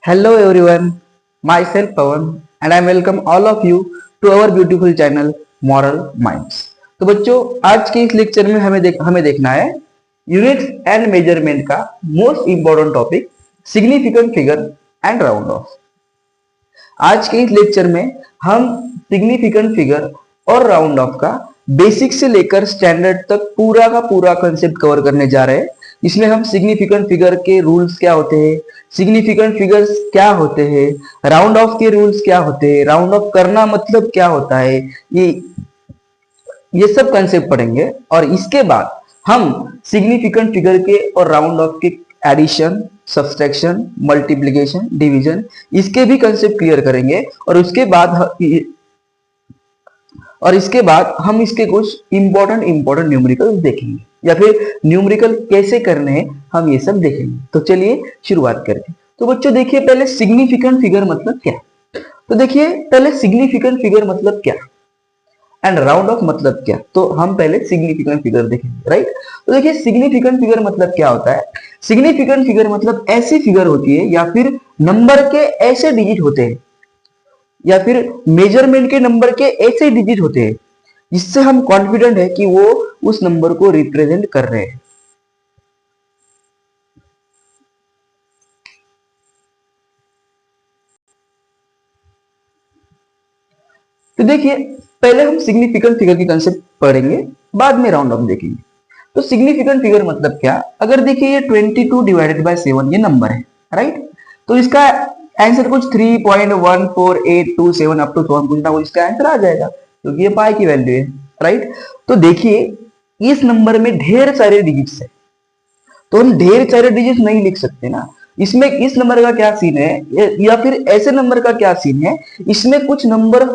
Hello everyone, myself Pawan and I welcome all of you to our beautiful channel Moral Minds। तो बच्चों आज के इस lecture में हमें देखना है यूनिट्स एंड मेजरमेंट का most important topic significant figure and round of. आज के इस लेक्चर में हम सिग्निफिकेंट फिगर और राउंड ऑफ का बेसिक से लेकर स्टैंडर्ड तक पूरा का पूरा कंसेप्ट कवर करने जा रहे हैं। इसमें हम सिग्निफिकेंट फिगर के रूल्स क्या होते हैं, सिग्निफिकेंट फिगर्स क्या होते हैं, राउंड ऑफ के रूल्स क्या होते हैं, राउंड ऑफ करना मतलब क्या होता है, ये सब कंसेप्ट पढ़ेंगे। और इसके बाद हम सिग्निफिकेंट फिगर के और राउंड ऑफ के एडिशन, सब्सट्रैक्शन, मल्टीप्लिकेशन, डिवीजन इसके भी कंसेप्ट क्लियर करेंगे। और इसके बाद हम इसके कुछ इंपॉर्टेंट न्यूमेरिकल देखेंगे या फिर न्यूमेरिकल कैसे करने हैं हम ये सब देखेंगे। तो चलिए शुरुआत करते हैं। तो बच्चों देखिए पहले सिग्निफिकेंट फिगर मतलब क्या। तो देखिए पहले सिग्निफिकेंट फिगर मतलब क्या एंड राउंड ऑफ मतलब क्या। तो हम पहले सिग्निफिकेंट फिगर देखेंगे, राइट। तो देखिए सिग्निफिकेंट फिगर मतलब क्या होता है। सिग्निफिकेंट फिगर मतलब ऐसी फिगर होती है या फिर नंबर के ऐसे डिजिट होते हैं या फिर मेजरमेंट के नंबर के ऐसे डिजिट होते हैं जिससे हम कॉन्फिडेंट है कि वो उस नंबर को रिप्रेजेंट कर रहे हैं। तो देखिए पहले हम सिग्निफिकेंट फिगर की कंसेप्ट पढ़ेंगे, बाद में राउंड ऑफ देखेंगे। तो सिग्निफिकेंट फिगर मतलब क्या। अगर देखिए ये 22 डिवाइडेड बाय 7 ये नंबर है, राइट। तो इसका आंसर कुछ 3.14827 अप टू so कुछ ना कुछ इसका आंसर आ जाएगा क्योंकि ये पाई की वैल्यू है, राइट। तो देखिए इस नंबर में ढेर सारे डिजिट्स है तो हम ढेर सारे डिजिट्स नहीं लिख सकते ना। इसमें इस नंबर का क्या सीन है या फिर ऐसे नंबर का क्या सीन है, इसमें कुछ नंबर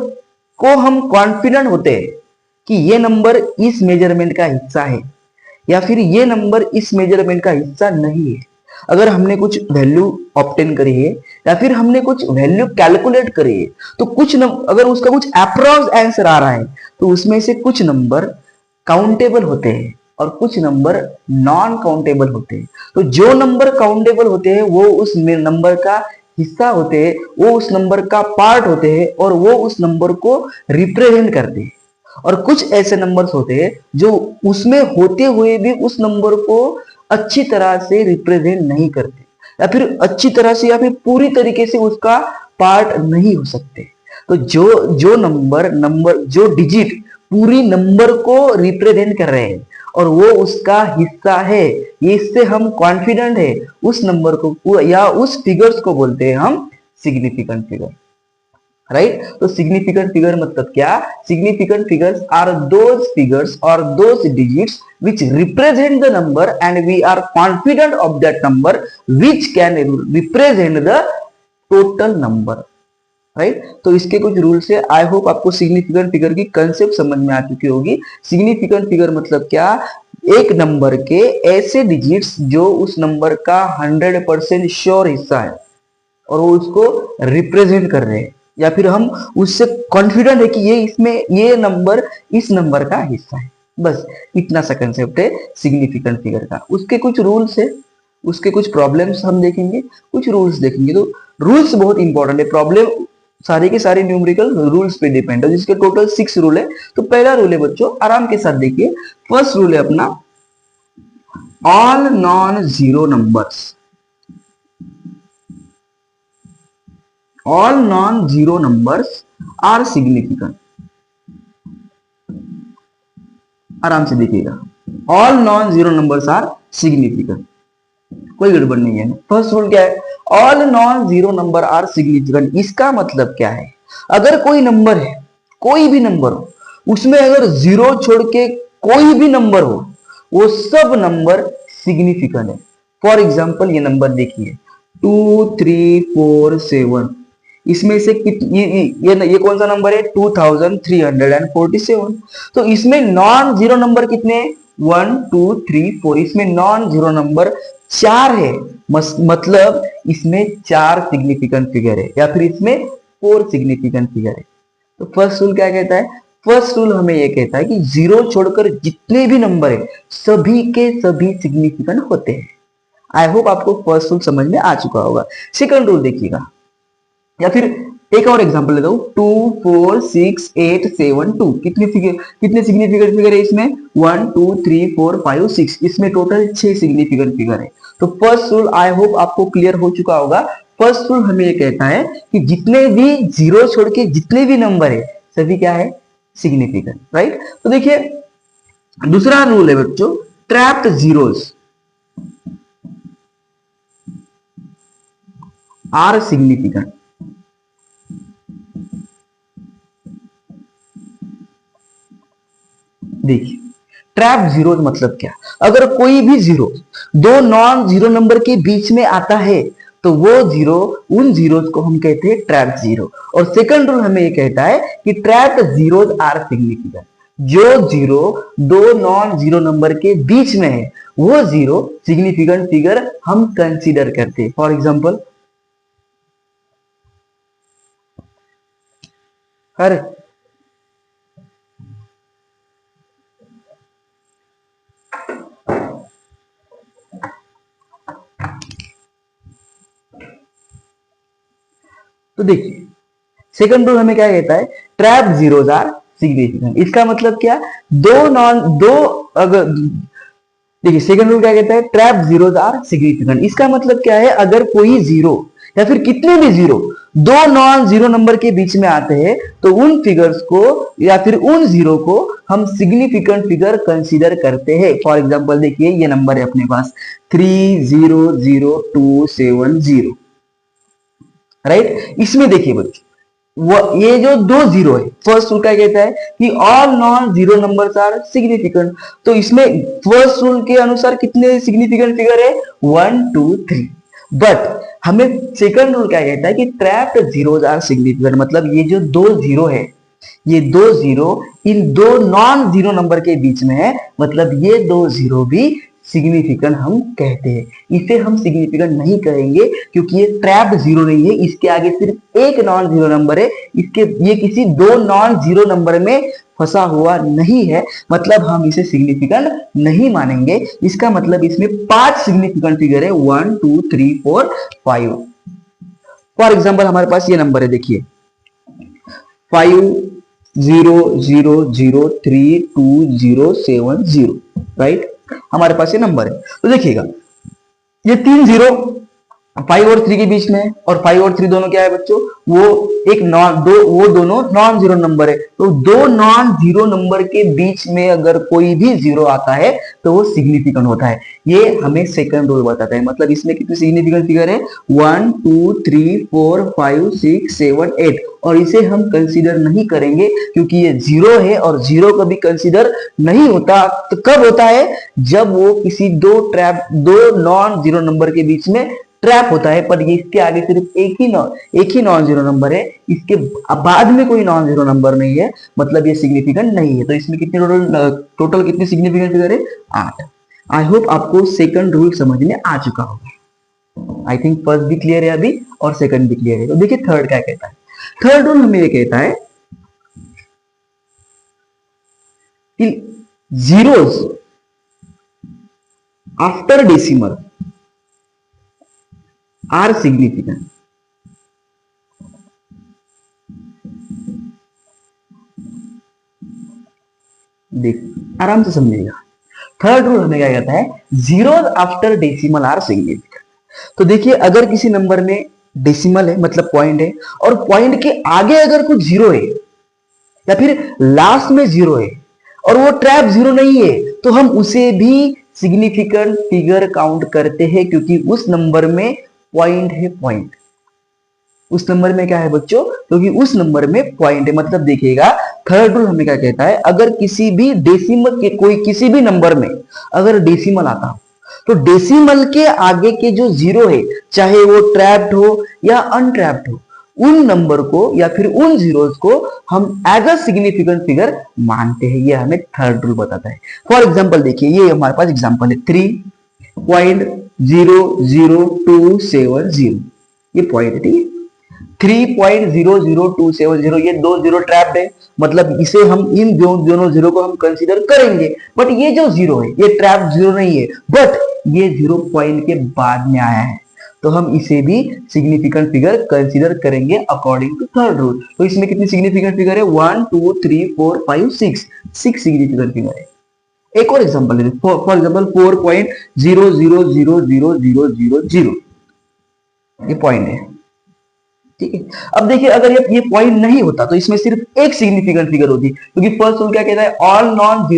को हम कॉन्फिडेंट होते हैं कि ये नंबर इस मेजरमेंट का हिस्सा है या फिर ये नंबर इस मेजरमेंट का हिस्सा नहीं है। अगर हमने कुछ वैल्यू ऑब्टेन करी है या फिर हमने कुछ वैल्यू कैलकुलेट करी है तो अगर उसका कुछ अप्रॉक्स आंसर आ रहा है तो उसमें से कुछ नंबर काउंटेबल होते हैं और कुछ नंबर नॉन काउंटेबल होते हैं। तो जो नंबर काउंटेबल होते हैं वो उस नंबर का हिस्सा होते हैं, वो उस नंबर का पार्ट होते हैं और वो उस नंबर को रिप्रेजेंट करते हैं। और कुछ ऐसे नंबर्स होते हैं जो उसमें होते हुए भी उस नंबर को अच्छी तरह से रिप्रेजेंट नहीं करते या फिर अच्छी तरह से या फिर पूरी तरीके से उसका पार्ट नहीं हो सकते। तो जो नंबर जो डिजिट पूरी नंबर को रिप्रेजेंट कर रहे हैं और वो उसका हिस्सा है, ये इससे हम कॉन्फिडेंट है उस नंबर को या उस फिगर्स को बोलते हैं हम सिग्निफिकेंट फिगर, राइट। तो सिग्निफिकेंट फिगर मतलब क्या। Significant figures are those figures और those digits which represent the number and we are confident of that number which can represent the total number, right. तो इसके कुछ रूल्स है। I hope आपको significant figure की concept समझ में आ चुकी होगी। सिग्निफिकेंट फिगर मतलब क्या, एक नंबर के ऐसे डिजिट्स जो उस नंबर का 100% श्योर हिस्सा है और वो उसको रिप्रेजेंट कर रहे हैं या फिर हम उससे कॉन्फिडेंट है कि ये नंबर इस नंबर का हिस्सा है। बस इतना सा कंसेप्ट है सिग्निफिकेंट फिगर का। उसके कुछ रूल्स है, उसके कुछ प्रॉब्लम्स हम देखेंगे, कुछ रूल्स देखेंगे। तो रूल्स बहुत इंपॉर्टेंट है, प्रॉब्लम सारे के सारे न्यूमेरिकल रूल्स पे डिपेंड है जिसके टोटल 6 रूल है। तो पहला रूल है बच्चों, आराम के साथ देखिए। फर्स्ट रूल है अपना, all non zero numbers, all non-zero numbers are significant। आराम से देखिएगा, all non-zero numbers are significant, कोई गड़बड़ नहीं है। फर्स्ट रूल क्या है, all non-zero number are significant। इसका मतलब क्या है, अगर कोई नंबर है, कोई भी नंबर हो, उसमें अगर जीरो छोड़ के कोई भी नंबर हो वो सब नंबर सिग्निफिकेंट है। फॉर एग्जाम्पल ये नंबर देखिए 2 3 4 7, इसमें से ये कौन सा नंबर है 2347। तो इसमें नॉन जीरो नंबर कितने हैं 1 2 3 4, इसमें नॉन जीरो नंबर 4 है। मतलब इसमें 4 सिग्निफिकेंट फिगर है या फिर इसमें 4 सिग्निफिकेंट फिगर है। तो फर्स्ट रूल क्या कहता है, फर्स्ट रूल हमें यह कहता है कि जीरो छोड़कर जितने भी नंबर है सभी के सभी सिग्निफिकेंट होते हैं। आई होप आपको फर्स्ट रूल समझ में आ चुका होगा। सेकंड रूल देखिएगा, या फिर एक और एग्जांपल लेता हूं, 2 4 6 8 7 2। कितने सिग्निफिकेंट फिगर है इसमें? 1 2 3 4 5 6, इसमें टोटल 6 सिग्निफिकेंट फिगर है। तो फर्स्ट रूल आई होप आपको क्लियर हो चुका होगा। फर्स्ट रूल हमें ये कहता है कि जितने भी जीरो छोड़ के जितने भी नंबर है सभी क्या है? Significant, right. तो देखिए दूसरा रूल है बच्चों, ट्रैप्ड जीरोस आर सिग्निफिकेंट। देखिए ट्रैप जीरो मतलब क्या? अगर कोई भी जीरो दो नॉन जीरो नंबर के बीच में आता है तो वो जीरो, उन जीरोज को हम कहते हैं ट्रैप जीरो। और सेकंड रूल हमें ये कहता है कि ट्रैप जीरोज आर सिग्निफिकेंट। जो जीरो दो नॉन जीरो नंबर के बीच में है वो जीरो सिग्निफिकेंट फिगर हम कंसीडर करते हैं। फॉर एग्जाम्पल, हर तो देखिए सेकंड रूल हमें क्या कहता है? Trap zeros are significant. इसका मतलब क्या? अगर देखिए सेकंड रूल क्या कहता है? Trap zeros are significant. इसका मतलब क्या है? अगर कोई जीरो या फिर कितने भी जीरो दो नॉन जीरो नंबर के बीच में आते हैं तो उन फिगर्स को या फिर उन जीरो को हम सिग्निफिकेंट फिगर कंसीडर करते हैं। फॉर एग्जांपल देखिए ये नंबर है अपने पास 300270, राइट। इसमें देखिए बच्चों ये जो दो जीरो है, फर्स्ट रूल क्या कहता है कि all non zero numbers are significant. तो इसमें फर्स्ट रूल के अनुसार कितने सिग्निफिकेंट फिगर है? 1 2 3। बट हमें सेकंड रूल क्या कहता है कि ट्रैप्ड जीरोज आर सिग्निफिकेंट। मतलब ये जो दो जीरो है, ये दो जीरो इन दो नॉन जीरो नंबर के बीच में है, मतलब ये दो जीरो भी सिग्निफिकेंट हम कहते हैं। इसे हम सिग्निफिकेंट नहीं कहेंगे क्योंकि ये ट्रैप्ड जीरो नहीं है, इसके आगे सिर्फ एक नॉन जीरो नंबर है, ये किसी दो नॉन जीरो नंबर में फंसा हुआ नहीं है, मतलब हम इसे सिग्निफिकेंट नहीं मानेंगे। इसका मतलब इसमें 5 सिग्निफिकेंट फिगर है, 1 2 3 4 5। फॉर एग्जाम्पल हमारे पास ये नंबर है, देखिए 50003207, राइट। हमारे पास ये नंबर है। तो देखिएगा ये 3 जीरो 5 और 3 के बीच में है, और 5 और 3 दोनों क्या है बच्चों? वो दोनों नॉन जीरो नंबर है। तो दो नॉन जीरो नंबर के बीच में अगर कोई भी जीरो आता है तो वो सिग्निफिकेंट होता है। ये हमें सेकंड रूल बताता है। मतलब इसमें कितने सिग्निफिकेंट फिगर है? 1 2 3 4 5 6 7 8। और इसे हम कंसीडर नहीं करेंगे क्योंकि ये जीरो है, और जीरो कभी कंसीडर नहीं होता। तो कब होता है? जब वो किसी दो नॉन जीरो नंबर के बीच में ट्रैप होता है। पर ये इसके आगे सिर्फ एक ही नॉन जीरो नंबर है, इसके बाद में कोई नॉन जीरो नंबर नहीं है, मतलब ये सिग्निफिकेंट नहीं है। तो इसमें कितने टोटल कितने सिग्निफिकेंट फिगर है? 8। आई होप आपको सेकंड रूल समझ में आ चुका होगा। आई थिंक फर्स्ट भी क्लियर है अभी और सेकंड भी क्लियर है। तो देखिए थर्ड क्या कहता है। थर्ड रूल हमें ये कहता है कि zeros after decimal are significant. देख आराम से समझिएगा। थर्ड रूल हमें क्या कहता है? Zeros after decimal are significant. तो देखिए अगर किसी नंबर में डेसिमल है, मतलब पॉइंट है, और पॉइंट के आगे अगर कुछ जीरो है या फिर लास्ट में जीरो है और वो ट्रैप जीरो नहीं है, तो हम उसे भी सिग्निफिकेंट फिगर काउंट करते हैं, क्योंकि उस नंबर में पॉइंट है। पॉइंट उस नंबर में क्या है बच्चों? क्योंकि उस नंबर में पॉइंट है। मतलब देखिएगा थर्ड रूल हमें क्या कहता है? अगर किसी भी डेसिमल के किसी भी नंबर में अगर डेसिमल आता हो तो डेसिमल के आगे के जो जीरो है, चाहे वो ट्रैप्ड हो या अनट्रैप्ड हो, उन नंबर को या फिर उन जीरोस को हम एज अ सिग्निफिकेंट फिगर मानते हैं। ये हमें थर्ड रूल बताता है। फॉर एग्जाम्पल देखिए ये हमारे पास एग्जाम्पल है 3.00270, ये पॉइंट है, ठीक है। 3.00270, ये दो जीरो ट्रैप्ड है, मतलब इसे हम दोनों जीरो को हम कंसीडर करेंगे। बट ये जो जीरो है ये ट्रैप जीरो नहीं है, बट ये 0 पॉइंट के बाद में आया है, तो हम इसे भी सिग्निफिकेंट फिगर कंसीडर करेंगे अकॉर्डिंग टू थर्ड रूल। तो इसमें कितनी सिग्निफिकेंट फिगर है? 1 2 3 4 5 6 सिग्निफिकेंट फिगर है। एक और एग्जांपल लेते हैं, फॉर एग्जांपल 4.000000, ये पॉइंट है, ठीक है। अब देखिए अगर ये पॉइंट नहीं होता तो इसमें सिर्फ एक सिग्निफिकेंट फिगर होती, क्योंकि फर्स्ट रूल क्या कहता है? All non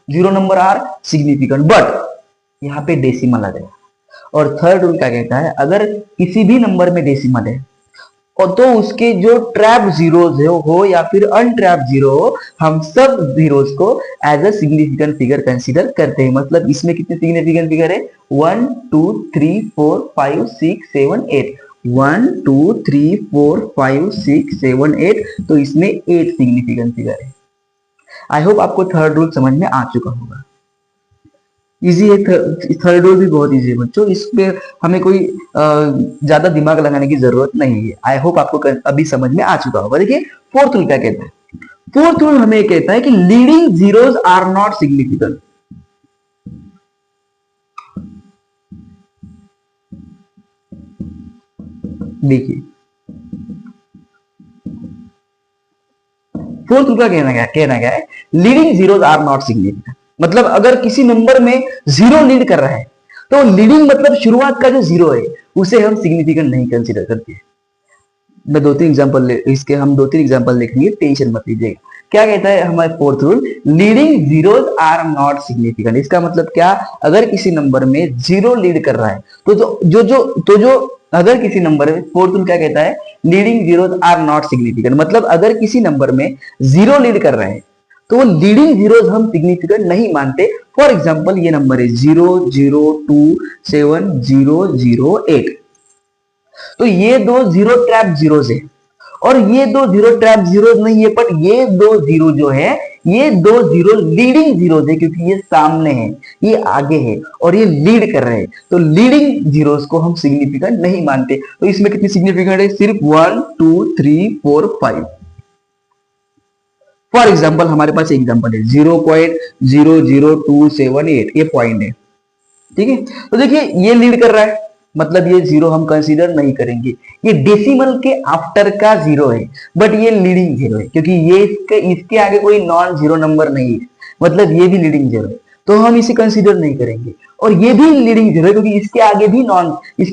zero number are significant, but यहाँ पे डेसिमल आ जाएगा। और थर्ड रूल क्या कहता है? अगर किसी भी नंबर में डेसिमल है और तो उसके जो ट्रैप जीरोज हो या फिर अनट्रैप जीरो हो, हम सब जीरोज को as a significant figure consider करते हैं। मतलब इसमें कितने सिग्निफिकेंट फिगर है? 1 2 3 4 5 6 7 8, 1 2 3 4 5 6 7 8, तो इसमें 8 सिग्निफिकेंट फिगर है। आई होप आपको थर्ड रूल समझ में आ चुका होगा। इजी है, थर्ड रूल भी बहुत इजी है बच्चों, इस पे हमें कोई ज्यादा दिमाग लगाने की जरूरत नहीं है। आई होप आपको अभी समझ में आ चुका होगा। देखिए फोर्थ रूल क्या कहता है? फोर्थ रूल हमें कहता है कि leading zeros are not significant. देखिए फोर्थ रूल का कहना क्या है? Leading zeros are not significant. मतलब अगर किसी नंबर में जीरो लीड कर रहा है तो लीडिंग मतलब शुरुआत का जो जीरो है उसे हम सिग्निफिकेंट नहीं कंसीडर करते। मैं हम दो तीन एग्जांपल लिखेंगे, टेंशन मत लीजिएगा। क्या कहता है हमारे fourth rule? Leading zeros are not significant. इसका मतलब क्या? अगर किसी नंबर में जीरो लीड कर रहा है तो अगर किसी नंबर में, फोर्थ रूल क्या कहता है? Leading zeros are not significant. मतलब अगर किसी नंबर में जीरो लीड कर रहा है तो वो लीडिंग जीरोस हम सिग्निफिकेंट नहीं मानते। फॉर एग्जांपल ये नंबर है 0 0 2 7 0 0 8, तो ये दो जीरो ट्रैप जीरोस है और ये दो जीरो ट्रैप जीरोस नहीं है, बट ये दो जीरो जो है ये दो जीरो लीडिंग जीरोस है, क्योंकि ये सामने है, ये आगे है और ये लीड कर रहे हैं, तो लीडिंग जीरोस को हम सिग्निफिकेंट नहीं मानते। तो इसमें कितनी सिग्निफिकेंट है? सिर्फ 1 2 3 4 5। फॉर एग्जाम्पल हमारे पास एग्जाम्पल है 0.00278, ये पॉइंट है, ठीक है। तो देखिए ये लीड कर रहा है, मतलब ये जीरो हम कंसीडर नहीं करेंगे। ये डेसिमल के आफ्टर का जीरो है, बट ये लीडिंग जीरो है, क्योंकि ये इसके आगे कोई नॉन जीरो नंबर नहीं है, मतलब ये भी लीडिंग जीरो है, तो हम इसे कंसीडर नहीं करेंगे। और ये भी लीडिंग जीरो है क्योंकि इसके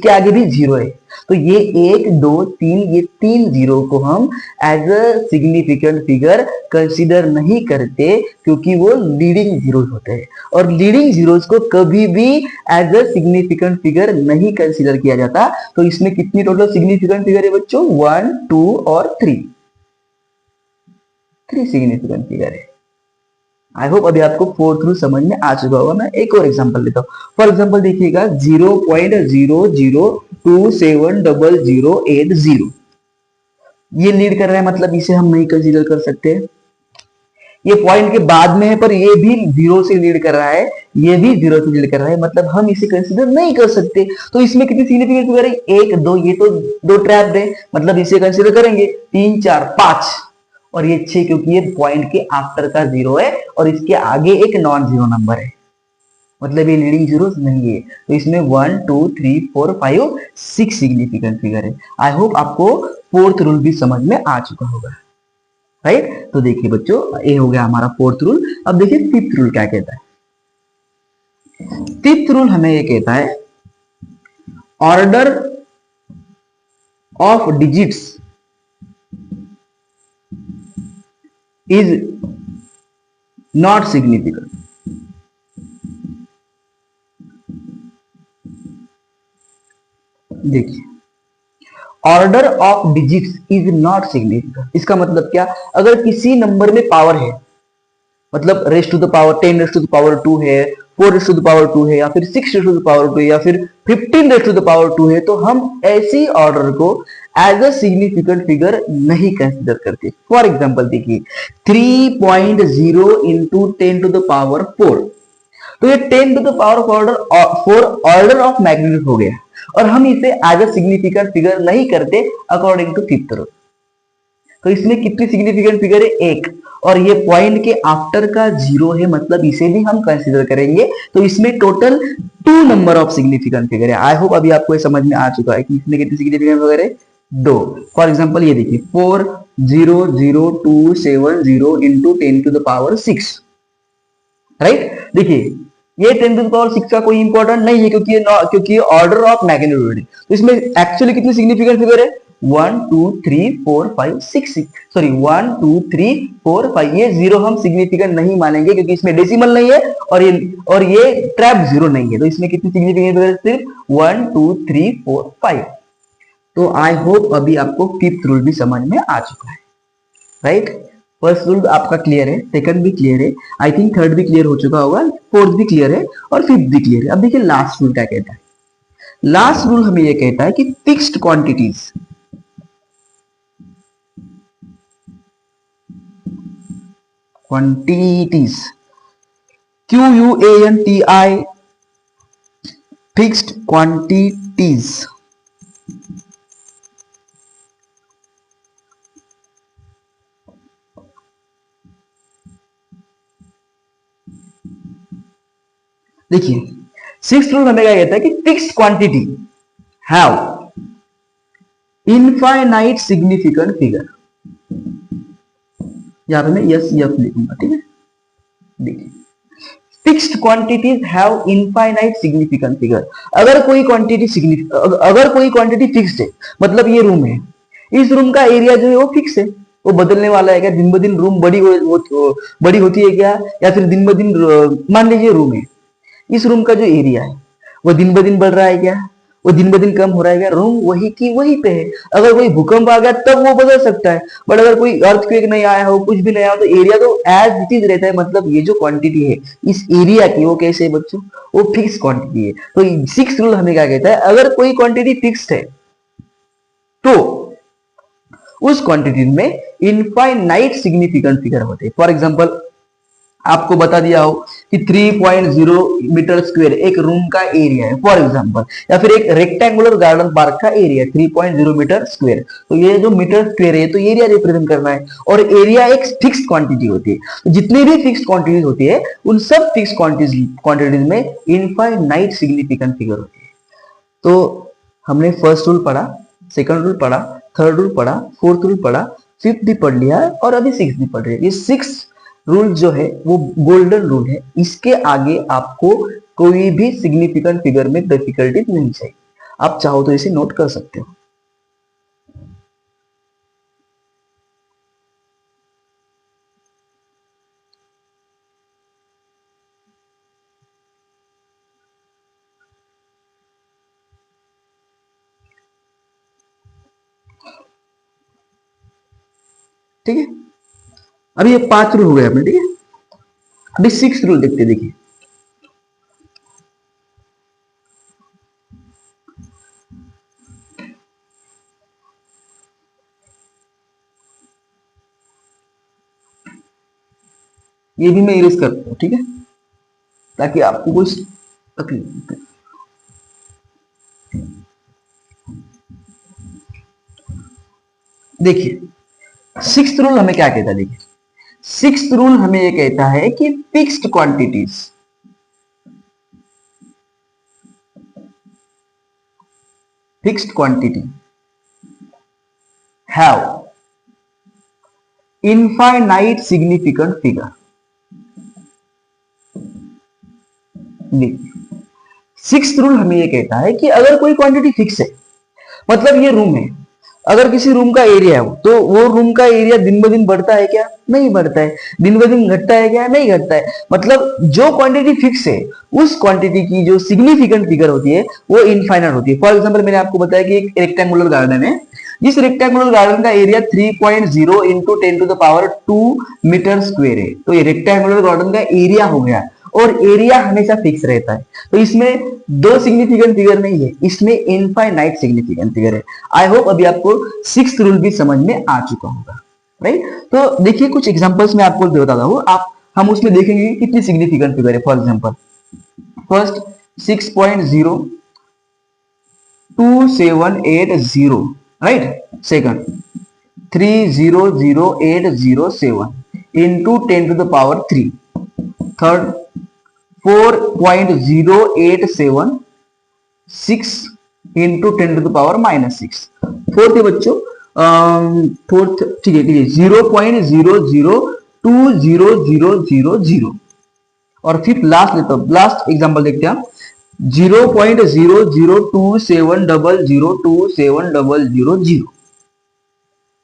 आगे भी जीरो है, तो ये 1 2 3, ये 3 जीरो को हम as a significant figure consider नहीं करते, क्योंकि वो लीडिंग जीरोस होते हैं और लीडिंग जीरोस को कभी भी एज अ सिग्निफिकेंट फिगर नहीं कंसीडर किया जाता। तो इसमें कितनी टोटल सिग्निफिकेंट फिगर है बच्चों? 1 2 और 3 सिग्निफिकेंट फिगर है। आई होप अभी आपको फोर्थ रूल समझ में आ चुका होगा। मैं एक और एग्जांपल लेता हूं। फॉर एग्जांपल देखिएगा 0.0027080, ये लीड कर रहा है, मतलब इसे हम नहीं कंसीडर कर सकते। ये पॉइंट के बाद में है पर ये भी जीरो से लीड कर रहा है, ये भी जीरो से लीड कर रहा है, मतलब हम इसे कंसीडर नहीं कर सकते। तो इसमें कितनी सिग्निफिकेंट फिगर है? 1 2, ये तो दो ट्रैप है, मतलब इसे कंसीडर करेंगे। 3 4 5 और ये 6, क्योंकि ये पॉइंट के आफ्टर का जीरो है और इसके आगे एक नॉन जीरो नंबर है, मतलब ये लीडिंग जीरो नहीं है। तो इसमें 1 2 3 4 5 6 सिग्निफिकेंट फिगर है। आई होप आपको फोर्थ रूल भी समझ में आ चुका होगा, राइट। तो देखिए बच्चों, ये हो गया हमारा फोर्थ रूल। अब देखिए फिफ्थ रूल क्या कहता है। फिफ्थ रूल हमें ये कहता है order of digits is not significant। देखिए order of digits is not significant, इसका मतलब क्या? अगर किसी नंबर में पावर है, मतलब raise to the power 10 raise to the power 2 है, 4 रेस टू द पावर 2 है, या फिर 6 रेस टू द पावर 2 है, या फिर 15 रेस टू द पावर 2 है, तो हम ऐसी ऑर्डर को एज अ सिग्निफिकेंट फिगर नहीं कंसीडर करते। फॉर एग्जांपल देखिए 3.0 इंटू 10 टू द पावर 4, तो ये 10 to the power 4 order of magnitude हो गया और हम इसे एज अ सिग्निफिकेंट फिगर नहीं करते अकॉर्डिंग टू फिफ्थ रूल। तो इसमें कितनी सिग्निफिकेंट फिगर है? 1, और ये पॉइंट के आफ्टर का जीरो है, मतलब इसे भी हम कंसीडर करेंगे। तो इसमें total 2 number of significant figure है। आई होप अभी आपको ये समझ में आ चुका है कि इसमें कितनी सिग्निफिकेंट फिगर है, 2। फॉर एग्जाम्पल ये देखिए 4000270 इंटू 10⁶, राइट। देखिए ये 10⁶ का कोई इंपॉर्टेंट नहीं है, क्योंकि ऑर्डर ऑफ मैग्नीट्यूड है। तो इसमें एक्चुअली कितनी सिग्निफिकेंट फिगर है, 1 2 3 4 5 6, सॉरी 1 2 3 4 5। ये जीरो हम सिग्निफिकेंट नहीं मानेंगे, क्योंकि इसमें डेसिमल नहीं है और ये ट्रैप जीरो नहीं है। तो इसमें कितनी सिग्निफिकेंट फिगर, सिर्फ 1 2 3 4 5। तो आई होप अभी आपको फिफ्थ रूल भी समझ में आ चुका है, राइट। फर्स्ट रूल आपका क्लियर है, सेकंड भी क्लियर है, आई थिंक थर्ड भी क्लियर हो चुका होगा, फोर्थ भी क्लियर है और फिफ्थ भी क्लियर है। अब देखिए लास्ट रूल क्या कहता है। लास्ट रूल हमें यह कहता है कि fixed quantities QUANTI, fixed quantities देखिए सिक्स्थ रूल हमें क्या कहता है कि fixed quantity have infinite significant figure. यहां पे मैं यस यफ लिखूंगा, ठीक है। देखिए fixed quantities have infinite significant figure. अगर कोई क्वांटिटी फिक्स्ड है, मतलब ये रूम है, इस रूम का एरिया जो है वो फिक्स है, वो बदलने वाला है क्या, दिन ब दिन रूम बड़ी होती है क्या, या फिर दिन ब दिन, मान लीजिए रूम है, इस रूम का जो एरिया है वो दिन ब दिन बढ़ रहा है क्या, वो दिन ब दिन कम हो रहा है क्या, रूम वही की वही पे है। अगर कोई भूकंप आ गया तब वो बदल सकता है, बट अगर कोई अर्थक्वेक नहीं आया हो, कुछ भी नहीं आया हो, तो एरिया तो एज इट इज रहता है। मतलब ये जो क्वांटिटी है इस एरिया की, वो कैसे है बच्चों, वो फिक्स क्वांटिटी है। तो सिक्स रूल हमें क्या कहता है, अगर कोई क्वांटिटी फिक्स्ड है तो उस क्वांटिटी में इनफाइनाइट सिग्निफिकेंट फिगर होते हैं। फॉर एग्जांपल आपको बता दिया हो कि 3.0 मीटर स्क्वायर एक रूम का एरिया है फॉर एग्जांपल, या फिर एक रेक्टेंगुलर गार्डन पार्क का एरिया 3.0 मीटर स्क्वायर। तो ये जो मीटर स्क्वायर है तो एरिया रिप्रेजेंट करना है, और एरिया एक फिक्स्ड क्वांटिटी होती है। तो जितनी भी फिक्स्ड क्वांटिटीज होती है उन सब फिक्स्ड क्वांटिटीज में इनफाइनाइट सिग्निफिकेंट फिगर होती है। तो हमने फर्स्ट रूल पढ़ा, सेकंड रूल पढ़ा, थर्ड रूल पढ़ा, फोर्थ रूल पढ़ा, फिफ्थ भी पढ़ लिया और अभी सिक्स भी पढ़ रहे हैं। ये सिक्स रूल जो है वो गोल्डन रूल है। इसके आगे आपको कोई भी सिग्निफिकेंट फिगर में डिफिकल्टी नहीं चाहिए। आप चाहो तो इसे नोट कर सकते हो। ठीक है, अभी ये 5 रूल हो गए अपने, ठीक है। अभी 6 रूल देखते, देखिए ये भी मैं इरेज करता हूं, ठीक है, ताकि आपको कोई तकलीफ। देखिए सिक्स्थ रूल हमें क्या कहता है, देखिए सिक्स्थ रूल हमें ये कहता है कि fixed quantities have infinite significant figure. देखिए सिक्स्थ रूल हमें ये कहता है कि अगर कोई क्वांटिटी फिक्स है, मतलब ये रूम है, अगर किसी रूम का एरिया है तो वो रूम का एरिया दिन ब दिन बढ़ता है क्या, नहीं बढ़ता है। दिन ब दिन घटता है क्या, नहीं घटता है। मतलब जो क्वांटिटी फिक्स है उस क्वांटिटी की जो सिग्निफिकेंट फिगर होती है वो इनफाइनाइट होती है। फॉर एग्जांपल मैंने आपको बताया कि एक रेक्टेंगुलर गार्डन है, जिस रेक्टेंगुलर गार्डन का एरिया 3.0 इंटू 10⁻² मीटर स्क्वायर है। तो ये रेक्टेंगुलर गार्डन का एरिया हो गया, और एरिया हमेशा फिक्स रहता है। तो इसमें दो सिग्निफिकेंट फिगर नहीं है, इसमें इनफाइनाइट सिग्निफिकेंट फिगर है। आई होप अभी आपको सिक्स्थ रूल भी समझ में आ चुका होगा, राइट। तो देखिए कुछ एग्जांपल्स मैं आपको बताता हूं, हम उसमें देखेंगे कितनी सिग्निफिकेंट फिगर है। For example first 6.02780, right. Second 300807, into 10 to the power 3, third 4.0876 into 10 to the power -6, fourth है बच्चों, फोर्थ ठीक है 0.002000, और फिर लास्ट लेते हैं, लास्ट एग्जांपल देखते हैं हम 0.0027002700।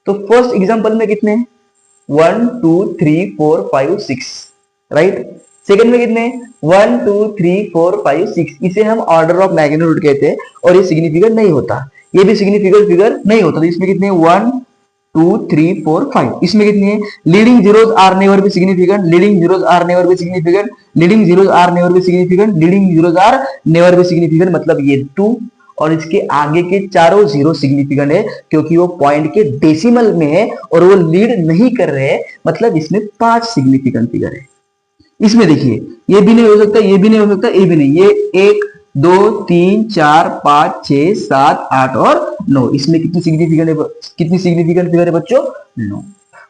तो फर्स्ट एग्जांपल में कितने 1 2 3 4 5 6, राइट। सेकंड में कितने 1 2 3 4 5 6, इसे हम ऑर्डर ऑफ मैग्नीट्यूड कहते हैं, और ये सिग्निफिकेंट नहीं होता, ये भी सिग्निफिकेंट फिगर नहीं होता। तो इसमें कितने 1 2 3 4 5, इसमें कितनी है leading zeros are never be significant, leading zeros are never be significant, leading zeros are never be significant, leading zeros are never be significant, मतलब ये 2, और इसके आगे के चारों जीरो सिग्निफिकेंट है क्योंकि वो पॉइंट के डेसिमल में है और वो लीड नहीं कर रहे हैं, मतलब इसमें 5 सिग्निफिकेंट फिगर है। इसमें देखिए ये भी नहीं हो सकता, ये भी नहीं हो सकता, ये भी नहीं, ये 1 2 3 4 5 6 7 8 और 9, इसमें कितनी सिग्निफिकेंट फिगर है बच्चों 9।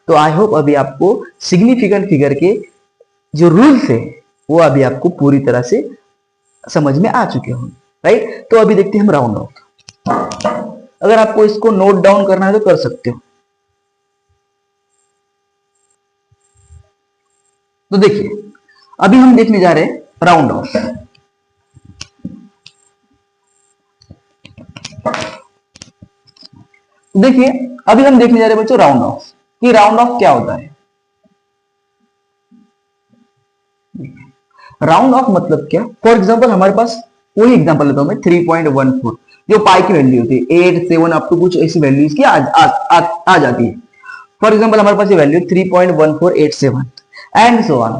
तो आई होप अभी आपको सिग्निफिकेंट फिगर के जो रूल्स है वो अभी आपको पूरी तरह से समझ में आ चुके होंगे, राइट। तो अभी देखते हैं हम राउंड ऑफ। अगर आपको इसको नोट डाउन करना है तो कर सकते हो। तो देखिए अभी हम देखने जा रहे हैं राउंड ऑफ। देखिए अभी हम देखने जा रहे हैं बच्चों राउंड ऑफ, कि राउंड ऑफ क्या होता है। राउंड ऑफ मतलब क्या, फॉर एग्जांपल हमारे पास वही एग्जांपल लेता हूं मैं 3.14, जो पाई की वैल्यू होती है 8 7 अप टू कुछ ऐसी वैल्यूज की आ जाती है। फॉर एग्जांपल हमारे पास ये वैल्यू 3.1487 एंड सो ऑन,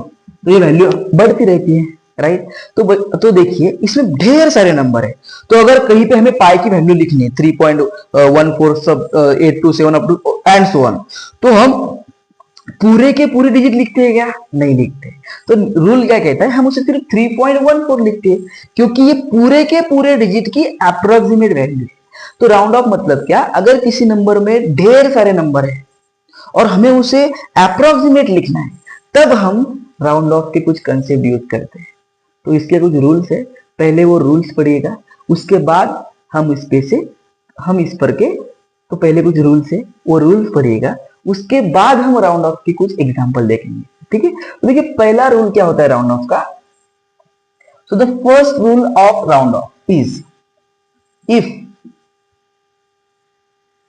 तो ये वैल्यू बढ़ती रहती है, राइट। तो देखिए इसमें ढेर सारे नंबर है, तो अगर कहीं पे हमें पाई की वैल्यू लिखनी है 3.14 सब 827 up to and so on, तो हम पूरे के पूरे डिजिट लिखते हैं क्या, नहीं लिखते। तो रूल क्या कहता है, हम उसे सिर्फ 3.14 लिखते हैं क्योंकि ये पूरे के पूरे डिजिट की अप्रोक्सीमेट वैल्यू है। तो राउंड ऑफ मतलब क्या, अगर किसी नंबर में ढेर सारे नंबर है और हमें उसे अप्रोक्सीमेट लिखना है, तब हम राउंड ऑफ के कुछ कंसेप्ट यूज करते हैं। तो इसके कुछ रूल्स है, पहले वो रूल्स पढ़िएगा, उसके बाद हम इस पर के, तो पहले कुछ रूल्स है वो रूल्स पढ़िएगा, उसके बाद हम राउंड ऑफ की कुछ एग्जांपल देखेंगे, ठीक है। तो देखिए पहला रूल क्या होता है राउंड ऑफ का। So the first rule of round of is if,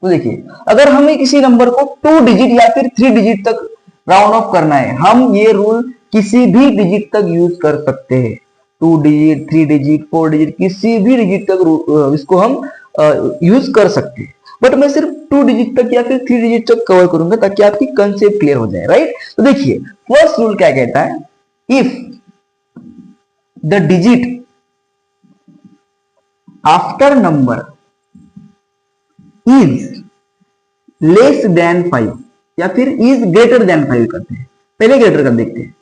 तो देखिए अगर हमें किसी नंबर को 2 डिजिट या फिर 3 डिजिट तक राउंड ऑफ करना है, हम ये रूल किसी भी डिजिट तक यूज कर सकते हैं, 2 डिजिट 3 डिजिट 4 डिजिट किसी भी डिजिट तक इसको हम यूज कर सकते हैं, बट मैं सिर्फ 2 डिजिट तक या फिर 3 डिजिट तक कवर करूंगा ताकि आपकी कंसेप्ट क्लियर हो जाए, राइट। तो देखिए फर्स्ट रूल क्या कहता है, if the digit after number is less than 5 या फिर इज ग्रेटर देन 5 करते हैं, पहले ग्रेटर कर देखते हैं,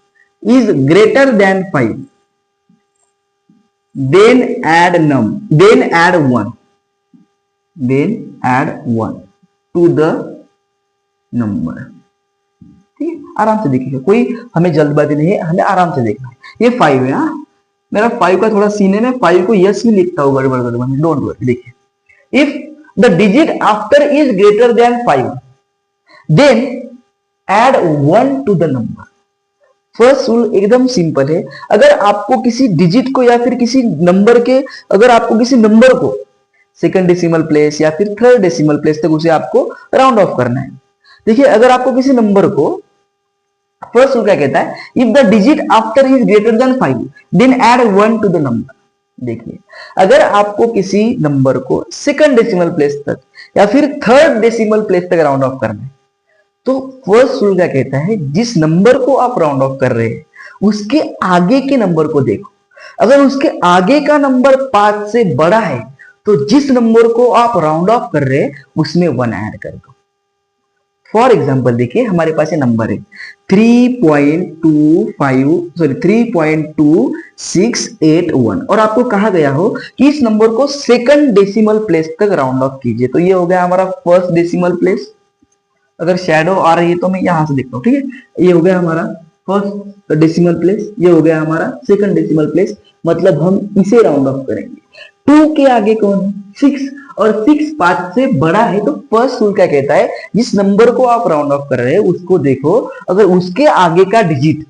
is greater than 5 then add 1 to the number, ठीक है। आराम से देखिए, कोई हमें जल्दबाजी नहीं है, हमें आराम से देखना है। ये 5 है, हाँ मेरा 5 का थोड़ा सीन है, मैं 5 को यस ही लिखता हूँ गड़बड़ गड़बड़, डोंट वरी। देखिए if the digit after is greater than 5 then add 1 to the number। First rule एकदम सिंपल है, अगर आपको किसी डिजिट को या फिर किसी नंबर के, अगर आपको किसी नंबर को सेकंड डेसिमल प्लेस या फिर थर्ड डेसिमल प्लेस तक उसे आपको राउंड ऑफ करना है। देखिए अगर आपको किसी नंबर को, फर्स्ट रूल क्या कहता है, if the digit after is greater than 5 then add 1 to the number. देखिए अगर आपको किसी नंबर को सेकंड डेसिमल प्लेस तक या फिर थर्ड डेसिमल प्लेस तक राउंड ऑफ करना है, तो फर्स्ट रूल क्या कहता है, जिस नंबर को आप राउंड ऑफ कर रहे हैं उसके आगे के नंबर को देखो, अगर उसके आगे का नंबर 5 से बड़ा है तो जिस नंबर को आप राउंड ऑफ कर रहे हैं उसमें 1 ऐड कर दो। फॉर एग्जाम्पल देखिए हमारे पास ये नंबर है 3.2681 और आपको कहा गया हो कि इस नंबर को सेकंड डेसिमल प्लेस तक राउंड ऑफ कीजिए, तो ये हो गया हमारा फर्स्ट डेसिमल प्लेस। अगर शेडो आ रही है तो मैं यहां से देखता हूँ, ठीक है। ये हो गया हमारा फर्स्ट डेसिमल प्लेस, ये हो गया हमारा सेकंड डेसिमल प्लेस, मतलब हम इसे राउंड ऑफ करेंगे। 2 के आगे कौन है? 6, और 6 5 से बड़ा है, तो फर्स्ट रूल क्या कहता है, जिस नंबर को आप राउंड ऑफ कर रहे हैं उसको देखो, अगर उसके आगे का डिजिट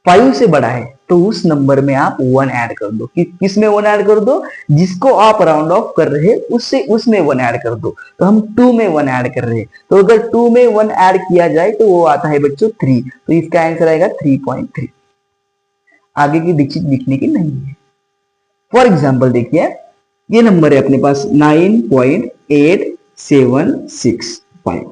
5 से बड़ा है तो उस नंबर में आप 1 ऐड कर दो। किसमें 1 ऐड कर दो? जिसको आप राउंड ऑफ कर रहे हैं उससे उसमें 1 ऐड कर दो। तो हम 2 में 1 ऐड कर रहे हैं, तो अगर 2 में 1 ऐड किया जाए तो वो आता है बच्चों 3, तो इसका आंसर आएगा 3.3। आगे की डिजिट लिखने की नहीं है। फॉर एग्जाम्पल देखिए, ये नंबर है अपने पास 9.8765,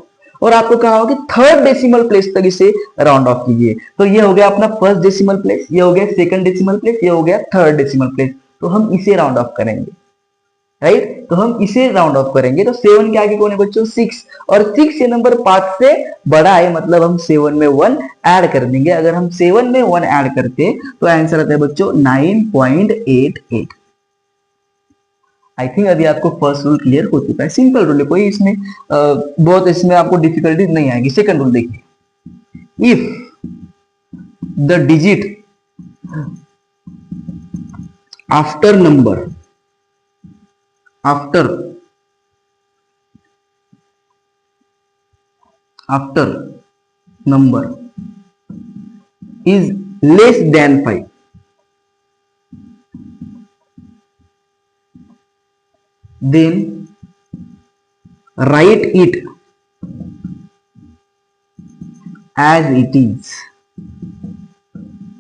और आपको कहा हो कि थर्ड डेसिमल प्लेस तक इसे राउंड ऑफ कीजिए। तो ये हो गया अपना फर्स्ट डेसिमल प्लेस, ये हो गया सेकंड डेसिमल प्लेस, ये हो गया थर्ड डेसिमल प्लेस, तो हम इसे राउंड ऑफ करेंगे, राइट। तो हम इसे राउंड ऑफ करेंगे, तो 7 के आगे कौन है बच्चों? 6, और 6 ये नंबर 5 से बड़ा है, मतलब हम 7 में 1 ऐड कर देंगे। अगर हम 7 में 1 ऐड करते तो आंसर आता है बच्चों 9.88। आई थिंक अभी आपको फर्स्ट रूल क्लियर हो चुका है, सिंपल रूल है, कोई इसमें बहुत इसमें आपको डिफिकल्टी नहीं आएगी। सेकंड रूल देखिए, if the digit after number after number is less than 5, then write it as it is।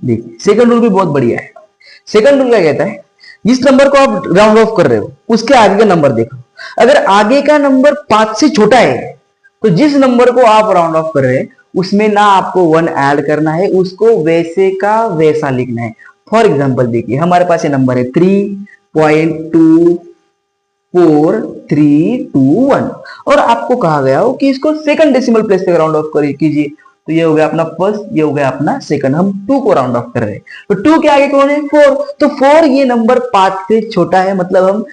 देखिए सेकंड रूल भी बहुत बढ़िया है। सेकंड रूल क्या कहता है, जिस नंबर को आप राउंड ऑफ कर रहे हो उसके आगे का नंबर देखो, अगर आगे का नंबर 5 से छोटा है तो जिस नंबर को आप राउंड ऑफ कर रहे हैं उसमें ना आपको 1 ऐड करना है, उसको वैसे का वैसा लिखना है। फॉर एग्जांपल देखिए, हमारे पास ये नंबर है 3.24321, और आपको कहा गया हो कि इसको सेकंड डेसिमल प्लेस तक राउंड ऑफ कीजिए। तो ये हो गया अपना फर्स्ट, ये हो गया अपना सेकंड, हम 2 को राउंड ऑफ कर रहे हैं। तो 2 के आगे कौन है? 4, तो 4 ये नंबर 5 से छोटा है, मतलब हम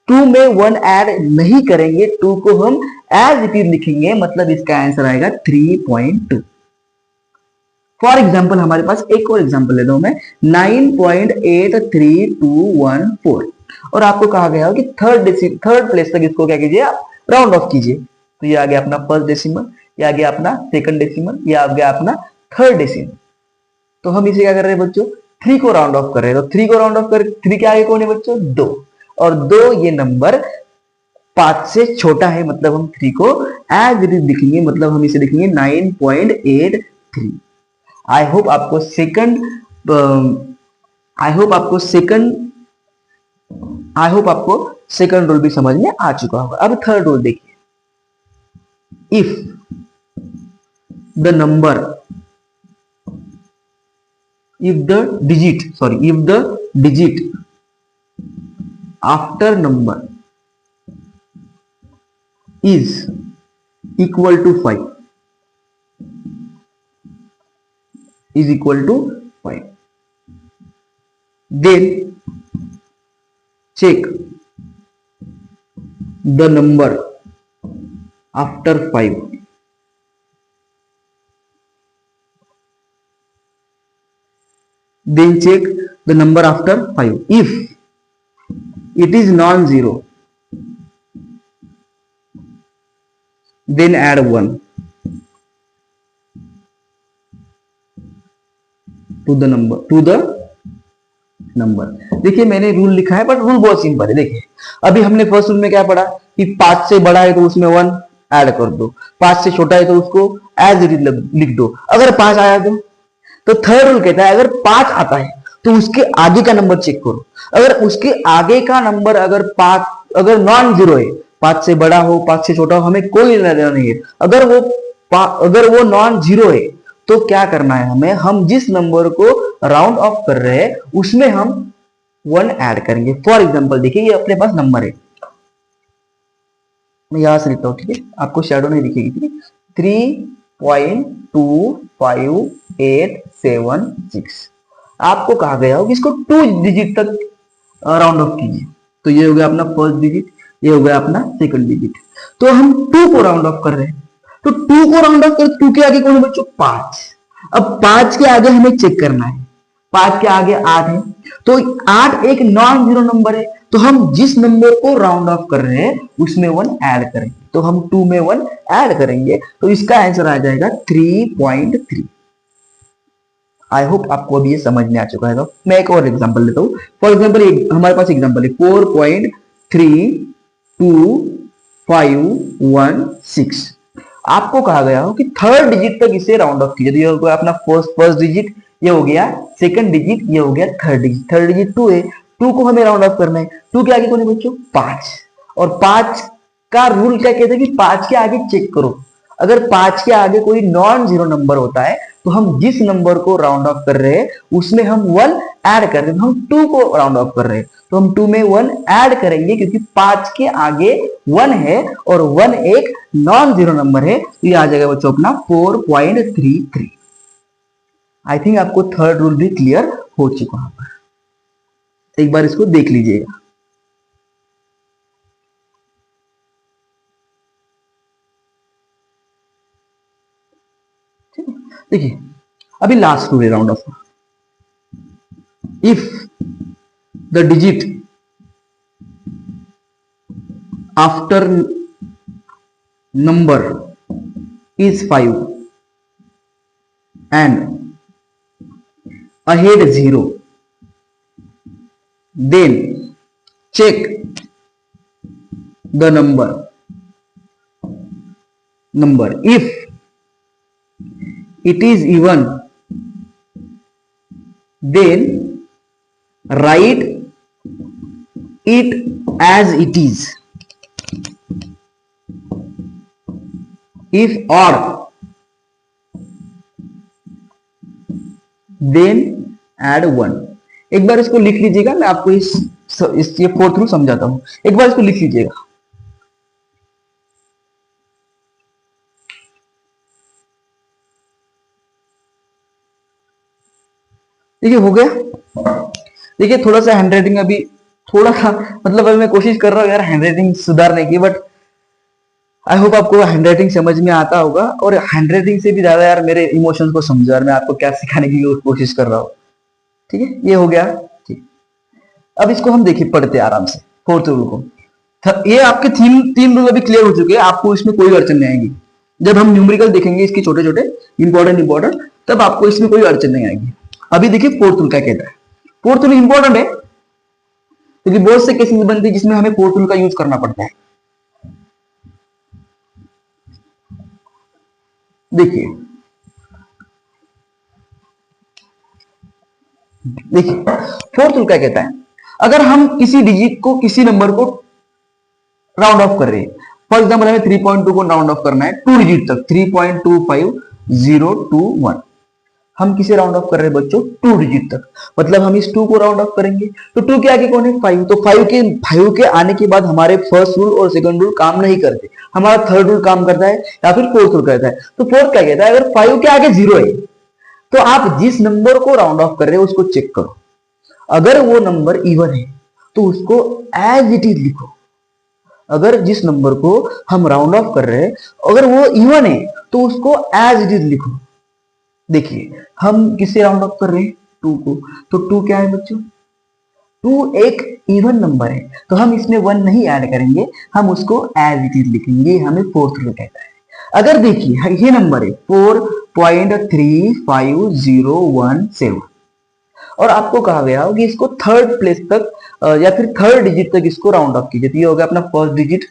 2 में 1 ऐड नहीं करेंगे, 2 को हम एज इट इज लिखेंगे, मतलब इसका आंसर आएगा 3.2। फॉर एग्जाम्पल हमारे पास एक और एग्जाम्पल लेता हूं मैं, 9.83214, और आपको कहा गया हो कि थर्ड प्लेस तक इसको क्या कीजिए, आप राउंड ऑफ कीजिए। तो ये आ गया अपना फर्स्ट डेसिमल, ये आ गया अपना सेकंड डेसिमल, ये आ गया अपना थर्ड डेसिमल। तो हम इसे क्या कर रहे हैं बच्चों, 3 को राउंड ऑफ कर रहे हैं। तो 3 को राउंड ऑफ कर, 3 के आगे कौन है बच्चों? 2, और 2 ये नंबर 5 से छोटा है, मतलब हम 3 को एज इट इज लिखेंगे, मतलब हम इसे लिखेंगे 9.83। आई होप आपको सेकंड रूल भी समझ में आ चुका होगा। अब थर्ड रूल देखिए, if the number if the digit after number is equal to 5, then check the number after 5 then check the number after 5. If it is non-zero, then add 1 to the number। देखिए मैंने rule लिखा है, but rule बहुत simple है। देखिए अभी हमने first rule में क्या पढ़ा कि 5 से बड़ा है तो उसमें 1 ऐड कर दो, 5 से छोटा है तो उसको एज इट इज लिख दो। अगर 5 आया तो थर्ड रूल कहता है अगर 5 आता है तो उसके आगे का नंबर चेक करो। अगर उसके आगे का नंबर अगर नॉन जीरो है, 5 से बड़ा हो 5 से छोटा हो, हमें कोई लेना देना नहीं है। अगर वो नॉन जीरो है तो क्या करना है हमें, हम जिस नंबर को राउंड ऑफ कर रहे हैं उसमें हम 1 ऐड करेंगे। फॉर एग्जांपल देखिए ये अपने पास नंबर है, मैं यहां से लिखता हूं, ठीक है, आपको शैडो नहीं दिखेगी, ठीक है। 3.25876, आपको कहा गया हो कि इसको 2 डिजिट तक राउंड ऑफ कीजिए। तो ये हो गया अपना फर्स्ट डिजिट, ये हो गया अपना सेकंड डिजिट। तो हम 2 को राउंड ऑफ कर रहे हैं, तो 2 को राउंड ऑफ कर, 2 के आगे कौन है बच्चों? 5। अब 5 के आगे हमें चेक करना है, 5 के आगे 8 है, तो 8 एक नॉन जीरो नंबर है, तो हम जिस नंबर को राउंड ऑफ कर रहे हैं उसमें 1 ऐड करेंगे, तो हम 2 में 1 ऐड करेंगे, तो इसका आंसर आ जाएगा 3.3। आई होप आपको अभी ये समझ में आ चुका है। तो मैं एक और एग्जांपल लेता हूं। फॉर एग्जांपल हमारे पास एग्जांपल है 4.325116। आपको कहा गया हो कि थर्ड डिजिट तक इसे राउंड ऑफ कीजिए, तो ये हो गया अपना फर्स्ट डिजिट, ये हो गया सेकंड डिजिट, ये हो गया थर्ड डिजिट। थर्ड डिजिट 2 है, 2 को हमें राउंड ऑफ करना है। 2 के आगे कौन है बच्चों? 5। और 5 का रूल क्या कहता है कि 5 के आगे चेक करो, अगर 5 के आगे कोई नॉन जीरो नंबर होता है तो हम जिस नंबर को राउंड ऑफ कर रहे हैं उसमें हम 1 ऐड कर रहे हैं। हम 2 को राउंड ऑफ कर रहे हैं तो हम 2 में 1 ऐड करेंगे, क्योंकि 5 के आगे 1 है और 1 एक नॉन जीरो नंबर है, तो ये आ जाएगा बच्चों अपना 4.33। आई थिंक आपको थर्ड रूल भी क्लियर हो चुका है, एक बार इसको देख लीजिएगा। देखिए अभी लास्ट रूल है round of. If the digit after number is 5 and ahead 0, then check the number. If it is even, then write it as it is. If odd, then add 1. एक बार इसको लिख लीजिएगा, मैं आपको इस ये फोर्थ रूल समझाता हूं, एक बार इसको लिख लीजिएगा। देखिए हो गया। देखिए थोड़ा सा हैंडराइटिंग अभी थोड़ा सा, मतलब अभी मैं कोशिश कर रहा हूँ यार हैंडराइटिंग सुधारने की, बट आई होप आपको हैंडराइटिंग समझ में आता होगा। और हैंडराइटिंग से भी ज्यादा यार मेरे इमोशंस को समझो यार, मैं आपको क्या सिखाने की कोशिश कर रहा हूँ। ठीक है, ये हो गया। ठीक, अब इसको हम देखिए पढ़ते आराम से फोर्थ रूल को। ये आपके तीन रूल अभी क्लियर हो चुके हैं, आपको इसमें कोई अड़चन नहीं आएगी। जब हम न्यूमेरिकल देखेंगे इसके छोटे छोटे इंपॉर्टेंट, तब आपको इसमें कोई अड़चन नहीं आएगी। अभी देखिए फोर्थ रूल क्या कहता है। फोर्थ रूल इंपॉर्टेंट है क्योंकि बहुत से केसेस बनते हैं जिसमें हमें फोर्थ रूल का यूज करना पड़ता है। देखिए फोर्थ रूल क्या कहता है। अगर हम किसी डिजिट को, किसी नंबर को राउंड ऑफ कर रहे हैं, फॉर एग्जाम्पल हमें 3.2 को राउंड ऑफ करना है 2 डिजिट तक, 3.25021, हम किसे राउंड ऑफ कर रहे हैं बच्चों? 2 डिजिट तक, मतलब हम इस 2 को राउंड ऑफ करेंगे। तो 2 के आगे कौन है? 5। तो 5 के आने के बाद हमारे फर्स्ट रूल और सेकंड रूल काम नहीं करते, हमारा थर्ड रूल काम करता है या फिर फोर्थ रूल करता है। तो फोर्थ क्या कहता है, अगर 5 के आगे 0 है तो आप जिस नंबर को राउंड ऑफ कर रहे हो उसको चेक करो, अगर वो नंबर इवन है तो उसको एज इट इज लिखो। अगर जिस नंबर को हम राउंड ऑफ कर रहे हैं अगर वो इवन है तो उसको एज इट इज लिखो। देखिए हम किससे राउंड ऑफ कर रहे हैं? 2 को, तो 2 क्या है बच्चों? 2 एक इवन नंबर है, तो हम इसमें 1 नहीं ऐड करेंगे, हम उसको एज इट इज लिखेंगे, हमें फोर्थ रूल कहता है। अगर देखिए ये नंबर है 4.35017 और आपको कहा गया हो कि इसको थर्ड प्लेस तक या फिर थर्ड डिजिट तक इसको राउंड ऑफ कीजिए, तो ये हो गया अपना फर्स्ट डिजिट,